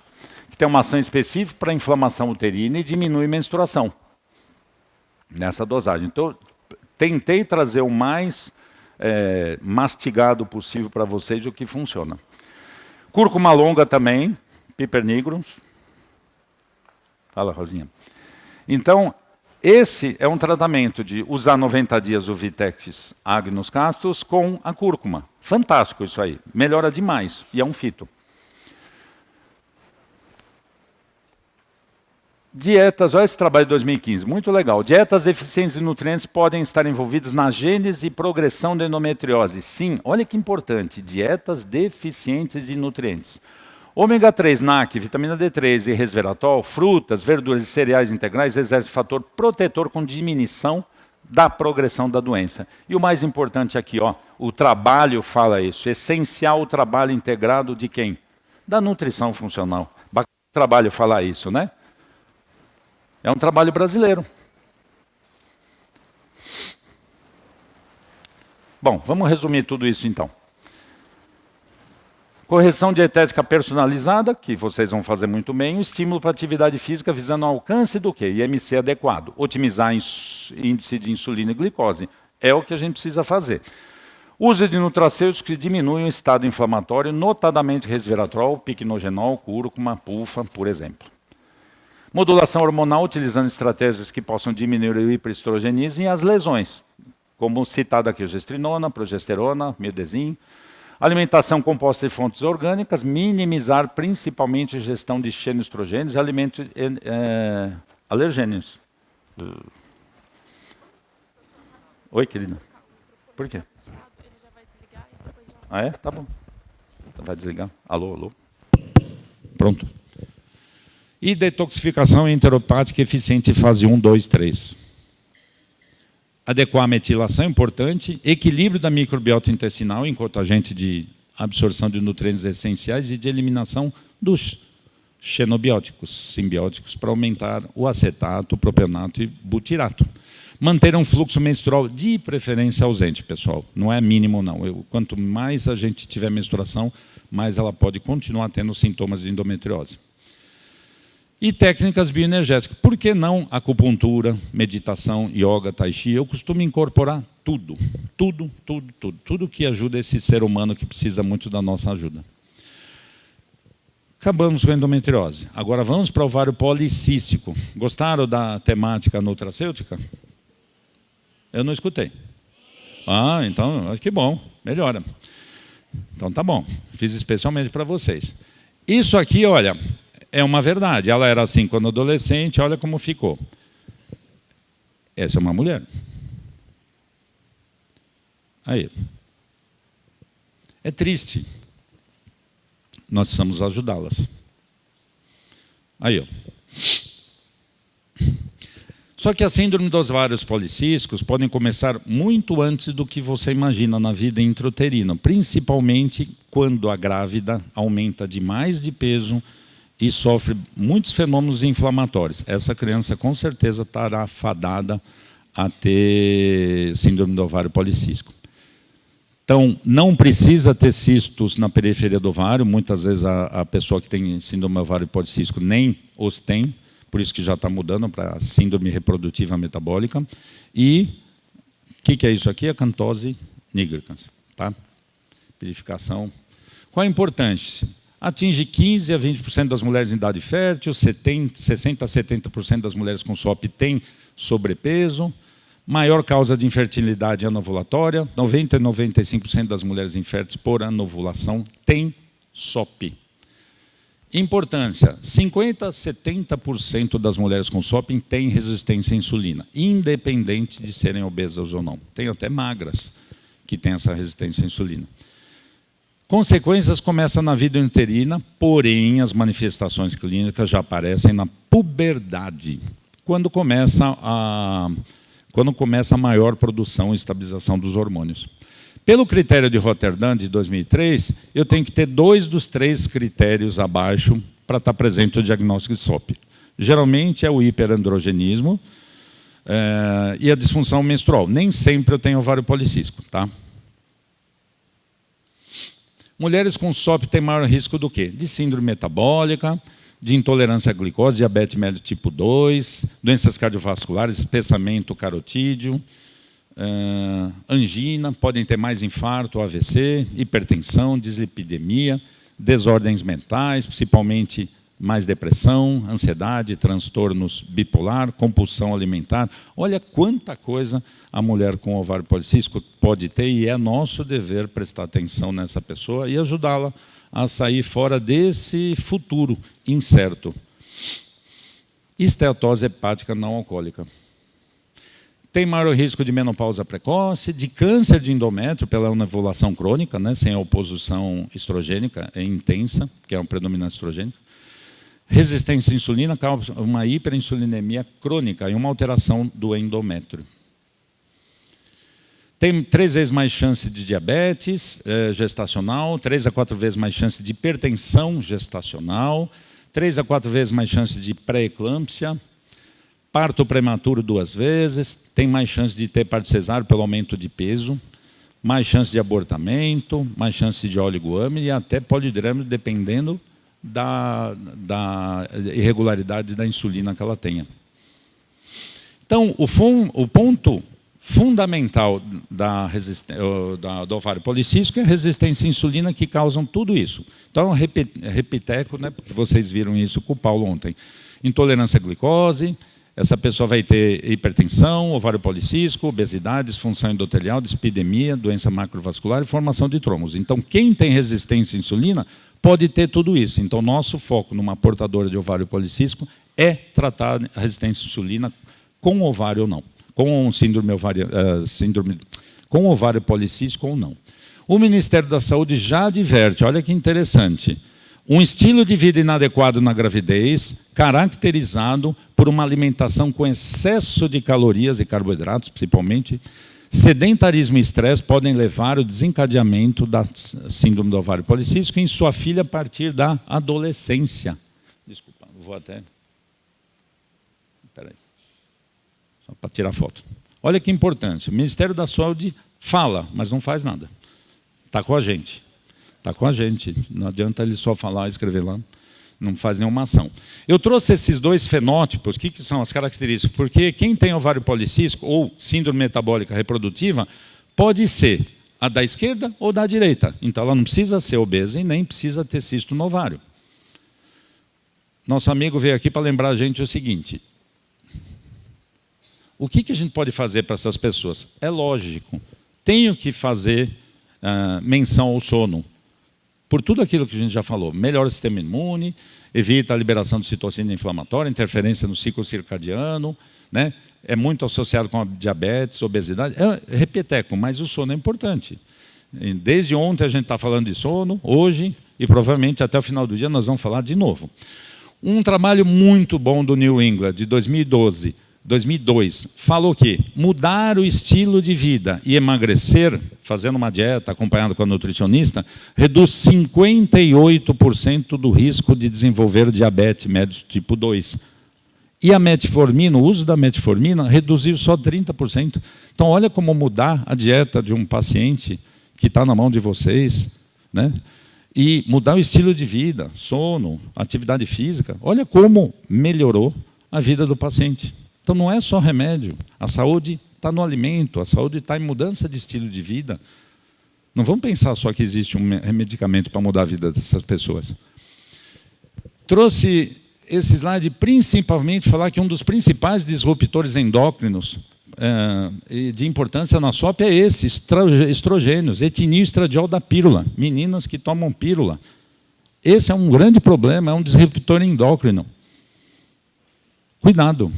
que tem uma ação específica para inflamação uterina e diminui menstruação, nessa dosagem. Então, tentei trazer o mais mastigado possível para vocês o que funciona. Cúrcuma longa também, Piper nigrum. Fala, Rosinha. Então, esse é um tratamento de usar 90 dias o Vitex Agnus Castus com a cúrcuma. Fantástico isso aí. Melhora demais. E é um fito. Dietas, olha esse trabalho de 2015, muito legal. Dietas deficientes de nutrientes podem estar envolvidas na gênese e progressão da endometriose. Sim, olha que importante. Dietas deficientes de nutrientes. Ômega 3, NAC, vitamina D3 e resveratrol, frutas, verduras e cereais integrais exercem fator protetor com diminuição da progressão da doença. E o mais importante aqui, o trabalho fala isso. Essencial o trabalho integrado de quem? Da nutrição funcional. Bacana o trabalho falar isso, né? É um trabalho brasileiro. Bom, vamos resumir tudo isso então. Correção dietética personalizada, que vocês vão fazer muito bem. O estímulo para atividade física visando o alcance do quê? IMC adequado. Otimizar índice de insulina e glicose. É o que a gente precisa fazer. Uso de nutracêuticos que diminuem o estado inflamatório, notadamente resveratrol, piquenogenol, cúrcuma, pulfa, por exemplo. Modulação hormonal, utilizando estratégias que possam diminuir o hiperestrogenismo e as lesões, como citado aqui, gestrinona, progesterona, miodesin. Alimentação composta de fontes orgânicas, minimizar principalmente a ingestão de xenoestrogênios e Alergênios. Oi, querida. Por quê? Ah, é? Tá bom. Vai desligar. Alô, alô. Pronto. E detoxificação enteropática eficiente fase 1, 2, 3. Adequar a metilação é importante. Equilíbrio da microbiota intestinal enquanto agente de absorção de nutrientes essenciais e de eliminação dos xenobióticos, simbióticos, para aumentar o acetato, o propionato e butirato. Manter um fluxo menstrual de preferência ausente, pessoal. Não é mínimo, não. Quanto mais a gente tiver menstruação, mais ela pode continuar tendo sintomas de endometriose. E técnicas bioenergéticas. Por que não acupuntura, meditação, yoga, tai chi? Eu costumo incorporar tudo. Tudo que ajuda esse ser humano que precisa muito da nossa ajuda. Acabamos com a endometriose. Agora vamos para o ovário policístico. Gostaram da temática nutracêutica? Eu não escutei. Ah, então, acho que bom. Melhora. Então tá bom. Fiz especialmente para vocês. Isso aqui, olha, é uma verdade. Ela era assim quando adolescente, olha como ficou. Essa é uma mulher. Aí. É triste. Nós precisamos ajudá-las. Aí, ó. Só que a síndrome dos ovários policísticos podem começar muito antes do que você imagina na vida intrauterina, principalmente quando a grávida aumenta demais de peso e sofre muitos fenômenos inflamatórios. Essa criança com certeza estará fadada a ter síndrome do ovário policístico. Então, não precisa ter cistos na periferia do ovário. Muitas vezes a pessoa que tem síndrome do ovário policístico nem os tem, por isso que já está mudando para síndrome reprodutiva metabólica. E o que é isso aqui? Acantose nigricans. Tá? Purificação. Qual a importância? Atinge 15% a 20% das mulheres em idade fértil, 60% a 70% das mulheres com SOP têm sobrepeso. Maior causa de infertilidade anovulatória, 90% a 95% das mulheres inférteis por anovulação têm SOP. Importância, 50% a 70% das mulheres com SOP têm resistência à insulina, independente de serem obesas ou não. Tem até magras que têm essa resistência à insulina. Consequências começam na vida uterina, porém as manifestações clínicas já aparecem na puberdade, quando começa a maior produção e estabilização dos hormônios. Pelo critério de Roterdã, de 2003, eu tenho que ter 2 dos 3 critérios abaixo para estar presente o diagnóstico de SOP. Geralmente é o hiperandrogenismo e a disfunção menstrual. Nem sempre eu tenho ovário policístico. Tá? Mulheres com SOP têm maior risco do quê? De síndrome metabólica, de intolerância à glicose, diabetes mellitus tipo 2, doenças cardiovasculares, espessamento carotídeo, angina, podem ter mais infarto, AVC, hipertensão, dislipidemia, desordens mentais, principalmente mais depressão, ansiedade, transtornos bipolar, compulsão alimentar. Olha quanta coisa a mulher com ovário policístico pode ter e é nosso dever prestar atenção nessa pessoa e ajudá-la a sair fora desse futuro incerto. Esteatose hepática não alcoólica. Tem maior risco de menopausa precoce, de câncer de endométrio pela anovulação crônica, né, sem a oposição estrogênica, é intensa, que é uma predominância estrogênica. Resistência à insulina causa uma hiperinsulinemia crônica e uma alteração do endométrio. Tem 3 vezes mais chance de diabetes gestacional, 3 a 4 vezes mais chance de hipertensão gestacional, 3 a 4 vezes mais chance de pré-eclâmpsia, parto prematuro 2 vezes, tem mais chance de ter parto cesáreo pelo aumento de peso, mais chance de abortamento, mais chance de oligoâmide e até polidrâmico, dependendo da irregularidade da insulina que ela tenha. Então, o ponto fundamental do ovário policístico é a resistência à insulina que causam tudo isso. Então, repiteco, né, porque vocês viram isso com o Paulo ontem. Intolerância à glicose, essa pessoa vai ter hipertensão, ovário policístico, obesidade, disfunção endotelial, dislipidemia, doença macrovascular e formação de trombos. Então, quem tem resistência à insulina pode ter tudo isso. Então, nosso foco numa portadora de ovário policístico é tratar a resistência à insulina com ovário ou não, com com ovário policístico ou não. O Ministério da Saúde já adverte, olha que interessante, um estilo de vida inadequado na gravidez, caracterizado por uma alimentação com excesso de calorias e carboidratos, principalmente, sedentarismo e estresse podem levar ao desencadeamento da síndrome do ovário policístico em sua filha a partir da adolescência. Desculpa, vou até... Espera aí. Só para tirar foto. Olha que importante, o Ministério da Saúde fala, mas não faz nada. Está com a gente. Está com a gente. Não adianta ele só falar e escrever lá. Não faz nenhuma ação. Eu trouxe esses dois fenótipos. O que são as características? Porque quem tem ovário policístico ou síndrome metabólica reprodutiva pode ser a da esquerda ou da direita. Então, ela não precisa ser obesa e nem precisa ter cisto no ovário. Nosso amigo veio aqui para lembrar a gente o seguinte. O que a gente pode fazer para essas pessoas? É lógico. Tenho que fazer menção ao sono. Por tudo aquilo que a gente já falou, melhora o sistema imune, evita a liberação de citocina inflamatória, interferência no ciclo circadiano, né? É muito associado com a diabetes, obesidade. É repeteco, mas o sono é importante. Desde ontem a gente está falando de sono, hoje, e provavelmente até o final do dia nós vamos falar de novo. Um trabalho muito bom do New England, de 2002, falou que mudar o estilo de vida e emagrecer, fazendo uma dieta acompanhada com a nutricionista, reduz 58% do risco de desenvolver diabetes médio tipo 2. E a metformina, o uso da metformina, reduziu só 30%. Então, olha como mudar a dieta de um paciente que está na mão de vocês, né? E mudar o estilo de vida, sono, atividade física, olha como melhorou a vida do paciente. Então, não é só remédio. A saúde está no alimento, a saúde está em mudança de estilo de vida. Não vamos pensar só que existe um medicamento para mudar a vida dessas pessoas. Trouxe esse slide principalmente falar que um dos principais disruptores endócrinos de importância na SOP é esse, estrogênios, etinil e estradiol da pílula. Meninas que tomam pílula. Esse é um grande problema, é um disruptor endócrino. Cuidado.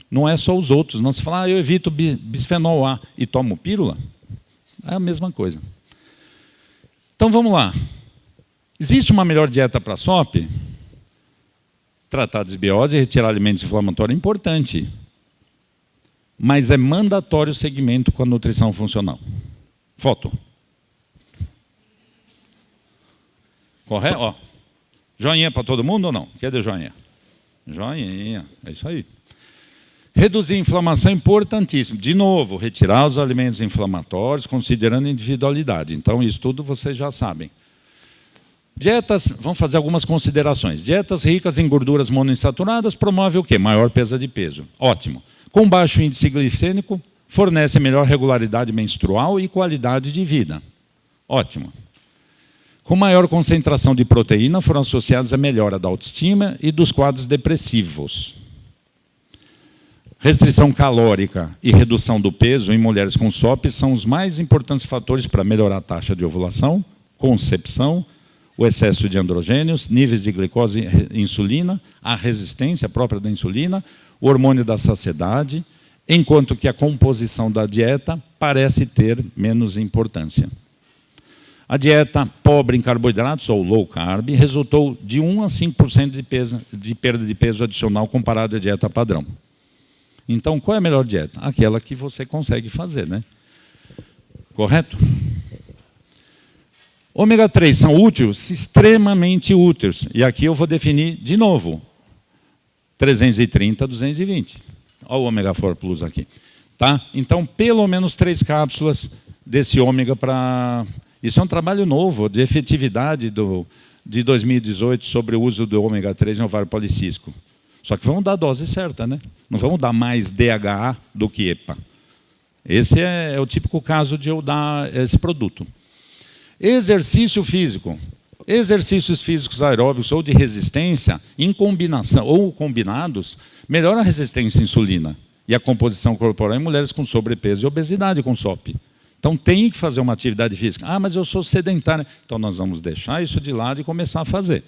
Não é só os outros. Não se fala, eu evito bisfenol A e tomo pílula. É a mesma coisa. Então, vamos lá. Existe uma melhor dieta para a SOP? Tratar a desbiose e retirar alimentos inflamatórios é importante. Mas é mandatório o segmento com a nutrição funcional. Foto. Correto? Ó. Joinha para todo mundo ou não? Cadê joinha? Joinha. É isso aí. Reduzir a inflamação é importantíssimo. De novo, retirar os alimentos inflamatórios, considerando a individualidade. Então, isso tudo vocês já sabem. Dietas, vamos fazer algumas considerações. Dietas ricas em gorduras monoinsaturadas promovem o quê? Maior perda de peso. Ótimo. Com baixo índice glicêmico, fornece melhor regularidade menstrual e qualidade de vida. Ótimo. Com maior concentração de proteína, foram associadas à melhora da autoestima e dos quadros depressivos. Restrição calórica e redução do peso em mulheres com SOP são os mais importantes fatores para melhorar a taxa de ovulação, concepção, o excesso de androgênios, níveis de glicose e insulina, a resistência própria da insulina, o hormônio da saciedade, enquanto que a composição da dieta parece ter menos importância. A dieta pobre em carboidratos, ou low carb, resultou de 1 a 5% de perda de peso adicional comparado à dieta padrão. Então, qual é a melhor dieta? Aquela que você consegue fazer, né? Correto? Ômega 3 são úteis? Extremamente úteis. E aqui eu vou definir de novo. 330, 220. Olha o ômega 4 Plus aqui. Tá? Então, pelo menos 3 cápsulas desse ômega para... Isso é um trabalho novo, de efetividade de 2018 sobre o uso do ômega 3 em ovário policístico. Só que vamos dar a dose certa, né? Não vamos dar mais DHA do que EPA. Esse é o típico caso de eu dar esse produto. Exercício físico. Exercícios físicos aeróbicos ou de resistência, em combinação ou combinados, melhoram a resistência à insulina e a composição corporal em mulheres com sobrepeso e obesidade com SOP. Então, tem que fazer uma atividade física. Ah, mas eu sou sedentário. Então, nós vamos deixar isso de lado e começar a fazer.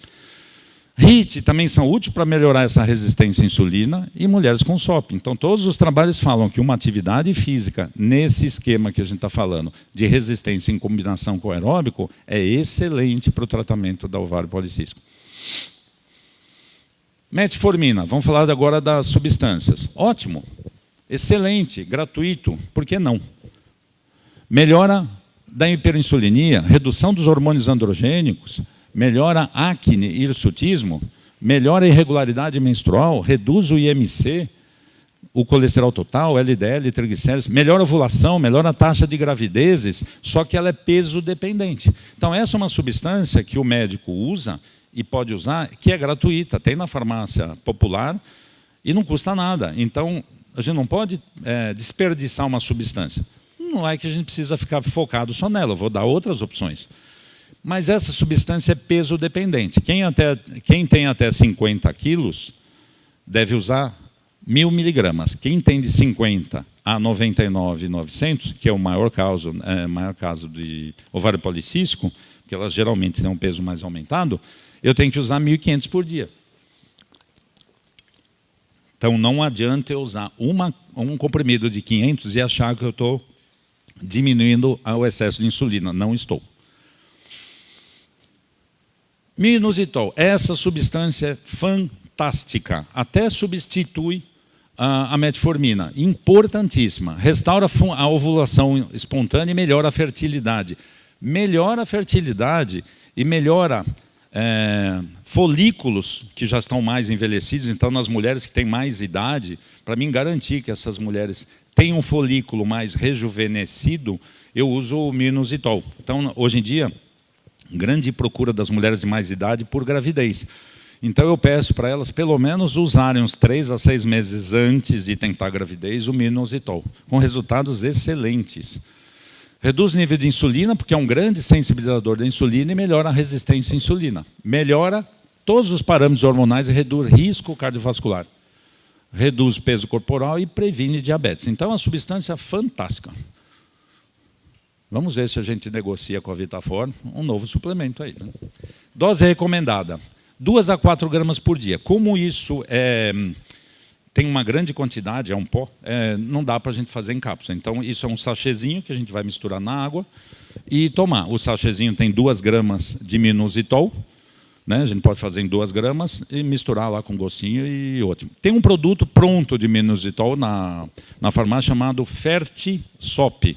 HIIT também são úteis para melhorar essa resistência à insulina e mulheres com SOP. Então, todos os trabalhos falam que uma atividade física, nesse esquema que a gente está falando, de resistência em combinação com aeróbico, é excelente para o tratamento da ovário policístico. Metformina, vamos falar agora das substâncias. Ótimo, excelente, gratuito, por que não? Melhora da hiperinsulinia, redução dos hormônios androgênicos, melhora acne e hirsutismo, melhora a irregularidade menstrual, reduz o IMC, o colesterol total, LDL, triglicéridos, melhora a ovulação, melhora a taxa de gravidezes, só que ela é peso dependente. Então, essa é uma substância que o médico usa e pode usar, que é gratuita, tem na farmácia popular e não custa nada. Então, a gente não pode desperdiçar uma substância. Não é que a gente precisa ficar focado só nela, eu vou dar outras opções. Mas essa substância é peso dependente. Quem tem até 50 quilos deve usar 1.000 miligramas. Quem tem de 50 a 99.900, que é o maior caso de ovário policístico, porque elas geralmente têm um peso mais aumentado, eu tenho que usar 1.500 por dia. Então, não adianta eu usar um comprimido de 500 e achar que eu estou diminuindo o excesso de insulina. Não estou. Minoxidil, essa substância é fantástica, até substitui a metformina, importantíssima. Restaura a ovulação espontânea e melhora a fertilidade. Melhora a fertilidade e melhora folículos que já estão mais envelhecidos. Então, nas mulheres que têm mais idade, para mim garantir que essas mulheres tenham um folículo mais rejuvenescido, eu uso o minoxidil. Então, hoje em dia, grande procura das mulheres de mais idade por gravidez. Então, eu peço para elas, pelo menos, usarem uns 3 a 6 meses antes de tentar a gravidez, o minoxidil, com resultados excelentes. Reduz o nível de insulina, porque é um grande sensibilizador da insulina, e melhora a resistência à insulina. Melhora todos os parâmetros hormonais e reduz risco cardiovascular. Reduz o peso corporal e previne diabetes. Então, é uma substância fantástica. Vamos ver se a gente negocia com a Vitafor um novo suplemento aí, né? Dose recomendada, 2 a 4 gramas por dia. Como isso tem uma grande quantidade, é um pó, não dá para a gente fazer em cápsula. Então, isso é um sachêzinho que a gente vai misturar na água e tomar. O sachêzinho tem 2 gramas de minoxidil, né? A gente pode fazer em 2 gramas e misturar lá com gostinho e ótimo. Tem um produto pronto de minoxidil na farmácia chamado Fertisop.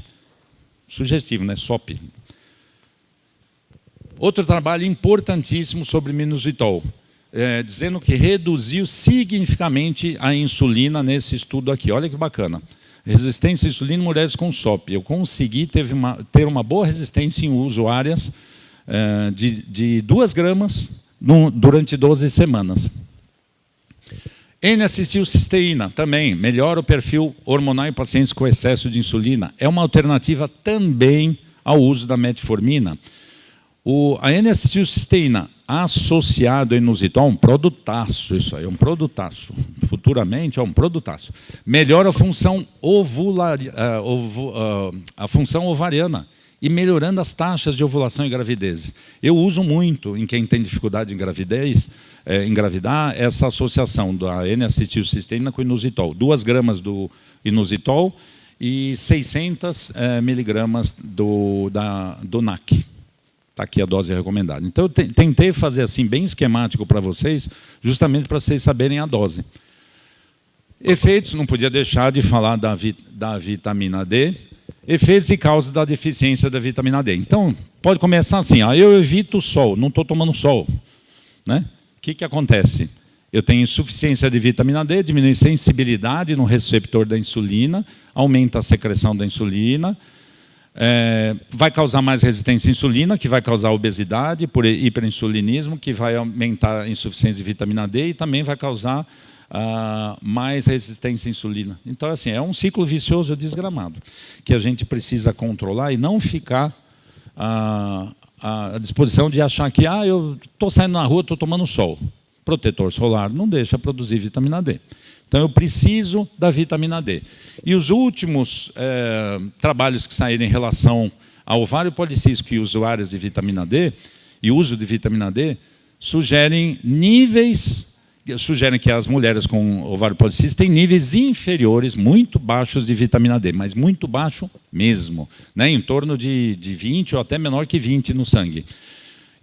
Sugestivo, né? SOP. Outro trabalho importantíssimo sobre minoxidil, dizendo que reduziu significativamente a insulina nesse estudo aqui. Olha que bacana. Resistência à insulina em mulheres com SOP. Eu consegui ter uma boa resistência em usuárias de 2 gramas durante 12 semanas. N-acetilcisteína também melhora o perfil hormonal em pacientes com excesso de insulina. É uma alternativa também ao uso da metformina. A N-acetilcisteína associado ao inositol é um produtaço, isso aí, é um produtaço. Futuramente é um produtaço. Melhora a função ovariana e melhorando as taxas de ovulação e gravidez. Eu uso muito em quem tem dificuldade em engravidar, essa associação da N-acetilcisteína com o inositol. 2 gramas do inositol e 600 miligramas do NAC. Está aqui a dose recomendada. Então, eu tentei fazer assim, bem esquemático para vocês, justamente para vocês saberem a dose. Efeitos, não podia deixar de falar da vitamina D. Efeitos e causas da deficiência da vitamina D. Então, pode começar assim, eu evito o sol, não estou tomando sol, né? O que acontece? Eu tenho insuficiência de vitamina D, diminui a sensibilidade no receptor da insulina, aumenta a secreção da insulina, vai causar mais resistência à insulina, que vai causar obesidade por hiperinsulinismo, que vai aumentar a insuficiência de vitamina D e também vai causar mais resistência à insulina. Então, assim, é um ciclo vicioso desgramado, que a gente precisa controlar e não ficar à disposição de achar que eu estou saindo na rua, estou tomando sol. Protetor solar não deixa produzir vitamina D. Então, eu preciso da vitamina D. E os últimos trabalhos que saíram em relação ao ovário policístico e usuários de vitamina D, e uso de vitamina D, sugerem que as mulheres com ovário policístico têm níveis inferiores, muito baixos de vitamina D, mas muito baixo mesmo, né? Em torno de 20 ou até menor que 20 no sangue.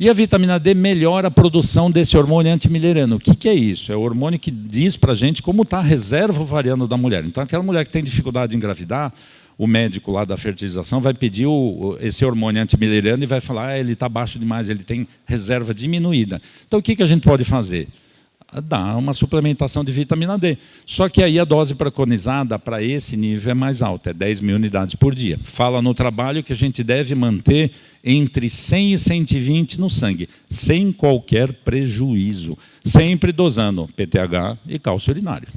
E a vitamina D melhora a produção desse hormônio antimileriano. O que é isso? É o hormônio que diz para a gente como está a reserva ovariana da mulher. Então, aquela mulher que tem dificuldade em engravidar, o médico lá da fertilização vai pedir esse hormônio antimileriano e vai falar, ele está baixo demais, ele tem reserva diminuída. Então, o que a gente pode fazer? Dar uma suplementação de vitamina D. Só que aí a dose preconizada para esse nível é mais alta, é 10.000 unidades por dia. Fala no trabalho que a gente deve manter entre 100 e 120 no sangue, sem qualquer prejuízo, sempre dosando PTH e cálcio urinário.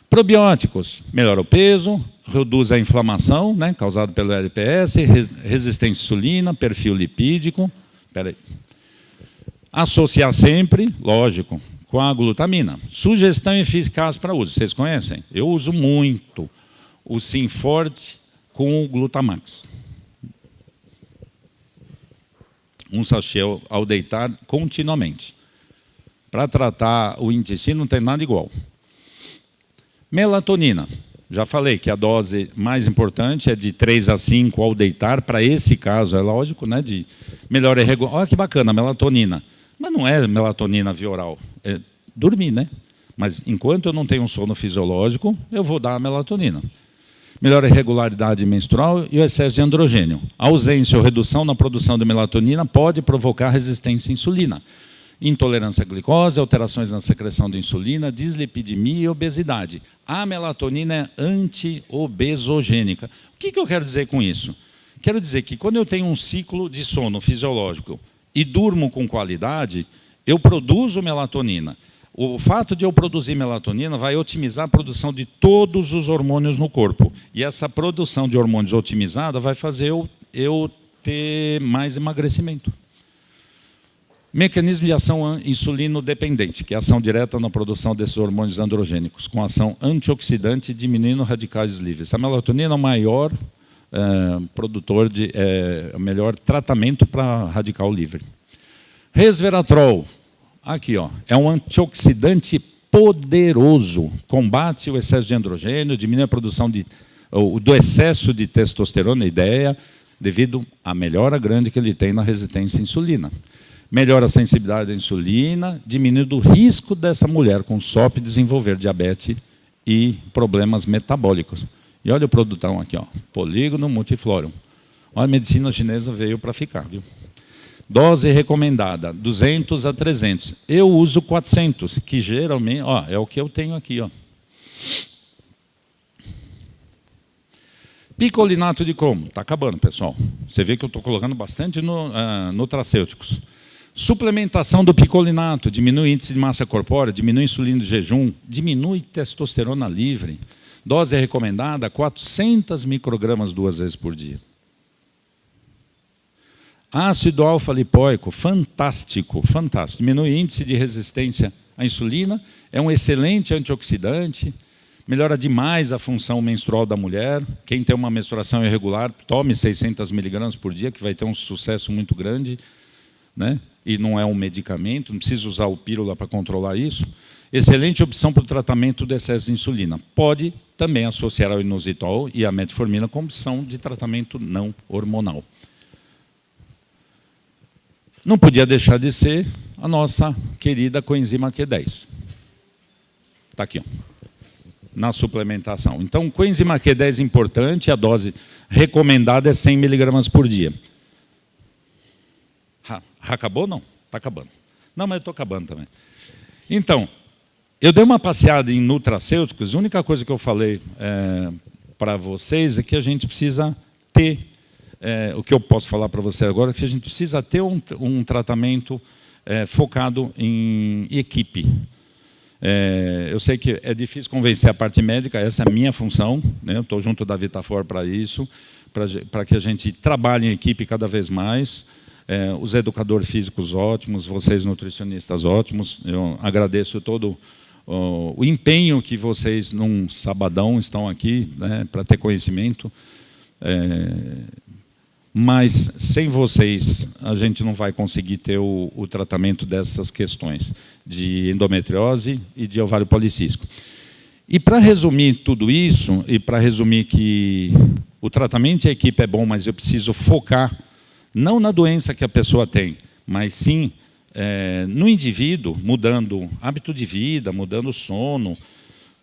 Probióticos, melhora o peso, reduz a inflamação, né, causada pelo LPS, resistência à insulina, perfil lipídico. Espera aí. Associar sempre, lógico, com a glutamina. Sugestão eficaz para uso. Vocês conhecem? Eu uso muito o Synforte com o Glutamax. Um sachê ao deitar continuamente. Para tratar o intestino não tem nada igual. Melatonina. Já falei que a dose mais importante é de 3 a 5 ao deitar. Para esse caso, é lógico, né, de melhora regular. Olha que bacana, melatonina. Mas não é melatonina via oral, é dormir, né? Mas enquanto eu não tenho um sono fisiológico, eu vou dar a melatonina. Melhora a irregularidade menstrual e o excesso de androgênio. A ausência ou redução na produção de melatonina pode provocar resistência à insulina, intolerância à glicose, alterações na secreção de insulina, dislipidemia e obesidade. A melatonina é anti-obesogênica. O que eu quero dizer com isso? Quero dizer que quando eu tenho um ciclo de sono fisiológico e durmo com qualidade, eu produzo melatonina. O fato de eu produzir melatonina vai otimizar a produção de todos os hormônios no corpo. E essa produção de hormônios otimizada vai fazer eu ter mais emagrecimento. Mecanismo de ação insulino-dependente, que é a ação direta na produção desses hormônios androgênicos, com ação antioxidante diminuindo radicais livres. A melatonina é o maior produtor o melhor tratamento para radical livre. Resveratrol, aqui ó, é um antioxidante poderoso, combate o excesso de androgênio, diminui a produção do excesso de testosterona, ideia, devido à melhora grande que ele tem na resistência à insulina. Melhora a sensibilidade à insulina, diminuindo o risco dessa mulher com SOP desenvolver diabetes e problemas metabólicos. E olha o produtão aqui, ó, polígono multiflórum. Olha, a medicina chinesa veio para ficar, viu? Dose recomendada, 200 a 300. Eu uso 400, que geralmente, ó, é o que eu tenho aqui, ó. Picolinato de cromo, está acabando, pessoal. Você vê que eu estou colocando bastante nutracêuticos. Suplementação do picolinato, diminui o índice de massa corpórea, diminui a insulina de jejum, diminui testosterona livre. Dose recomendada, 400 microgramas 2 vezes por dia. Ácido alfa-lipóico, fantástico, fantástico. Diminui o índice de resistência à insulina, é um excelente antioxidante, melhora demais a função menstrual da mulher. Quem tem uma menstruação irregular, tome 600 miligramas por dia, que vai ter um sucesso muito grande, né? E não é um medicamento, não precisa usar o pílula para controlar isso. Excelente opção para o tratamento do excesso de insulina. Pode também associar ao inositol e a metformina como opção de tratamento não hormonal. Não podia deixar de ser a nossa querida coenzima Q10. Está aqui, ó, na suplementação. Então, coenzima Q10 é importante, a dose recomendada é 100 miligramas por dia. Acabou? Não, está acabando. Não, mas eu estou acabando também. Então, eu dei uma passeada em nutracêuticos, a única coisa que eu falei para vocês é que a gente precisa ter, o que eu posso falar para você agora, é que a gente precisa ter um tratamento focado em equipe. Eu sei que é difícil convencer a parte médica, essa é a minha função, né? Eu estou junto da Vitafor para isso, para que a gente trabalhe em equipe cada vez mais. Os educadores físicos ótimos, vocês nutricionistas ótimos, eu agradeço todo o empenho que vocês num sabadão estão aqui, né, para ter conhecimento. mas sem vocês a gente não vai conseguir ter o tratamento dessas questões de endometriose e de ovário policístico. E para resumir tudo isso, e para resumir que o tratamento de equipe é bom, mas eu preciso focar não na doença que a pessoa tem, mas sim no indivíduo, mudando hábito de vida, mudando o sono,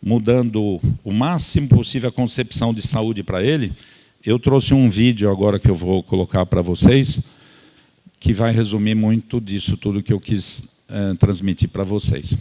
mudando o máximo possível a concepção de saúde para ele. Eu trouxe um vídeo agora que eu vou colocar para vocês, que vai resumir muito disso tudo que eu quis transmitir para vocês.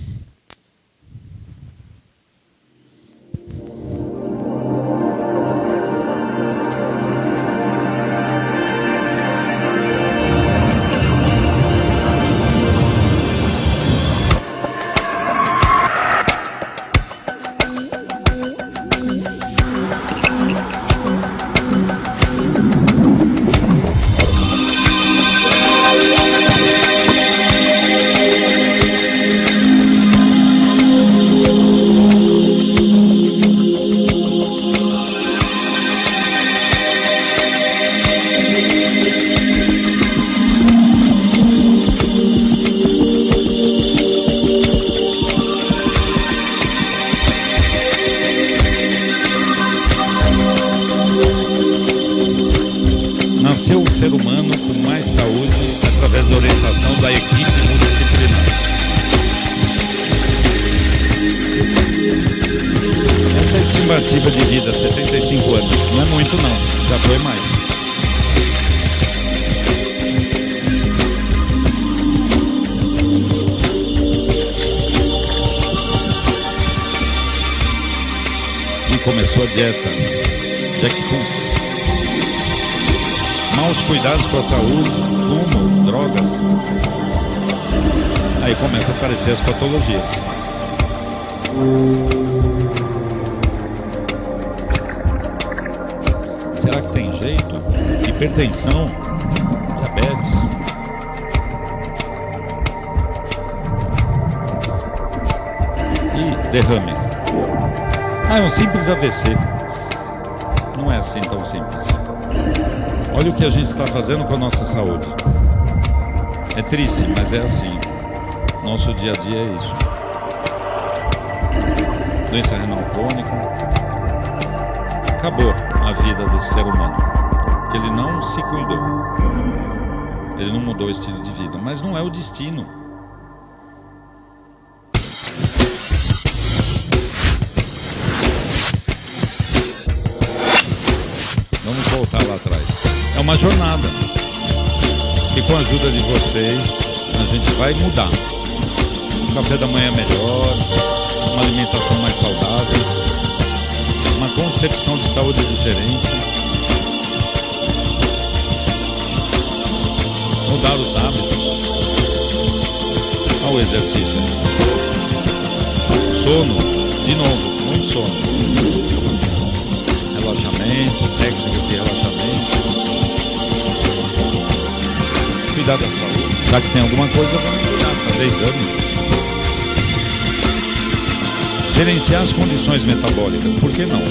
Nasceu um ser humano com mais saúde através da orientação da equipe multidisciplinar. Essa estimativa de vida, 75 anos, não é muito não, já foi mais. E começou a dieta Jackfruit. Maus cuidados com a saúde, fumo, drogas. Aí começa a aparecer as patologias. Será que tem jeito? Hipertensão, diabetes. E derrame. É um simples AVC. Não é assim tão simples. Olha o que a gente está fazendo com a nossa saúde. É triste, mas é assim. Nosso dia a dia é isso. Doença renal crônica. Acabou a vida desse ser humano. Porque ele não se cuidou. Ele não mudou o estilo de vida. Mas não é o destino. Vamos voltar lá atrás. É uma jornada que com a ajuda de vocês a gente vai mudar. Um café da manhã melhor, uma alimentação mais saudável, uma concepção de saúde diferente, mudar os hábitos, ao exercício. Sono, de novo, muito sono. Relaxamento, técnicas de relaxamento. Cuidar da saúde. Já que tem alguma coisa, vamos cuidar, fazer exame. Gerenciar as condições metabólicas, por que não?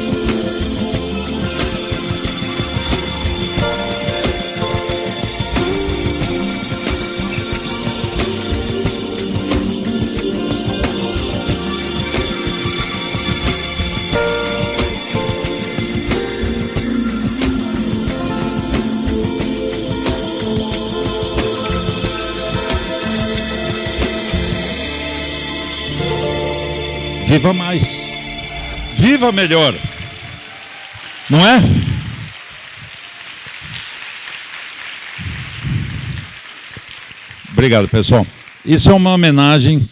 Viva mais, viva melhor, não é? Obrigado, pessoal. Isso é uma homenagem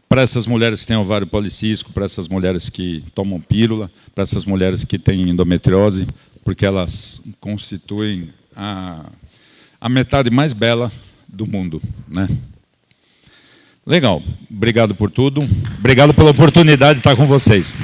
para essas mulheres que têm ovário policístico, para essas mulheres que tomam pílula, para essas mulheres que têm endometriose, porque elas constituem a metade mais bela do mundo, né? Legal, obrigado por tudo, obrigado pela oportunidade de estar com vocês.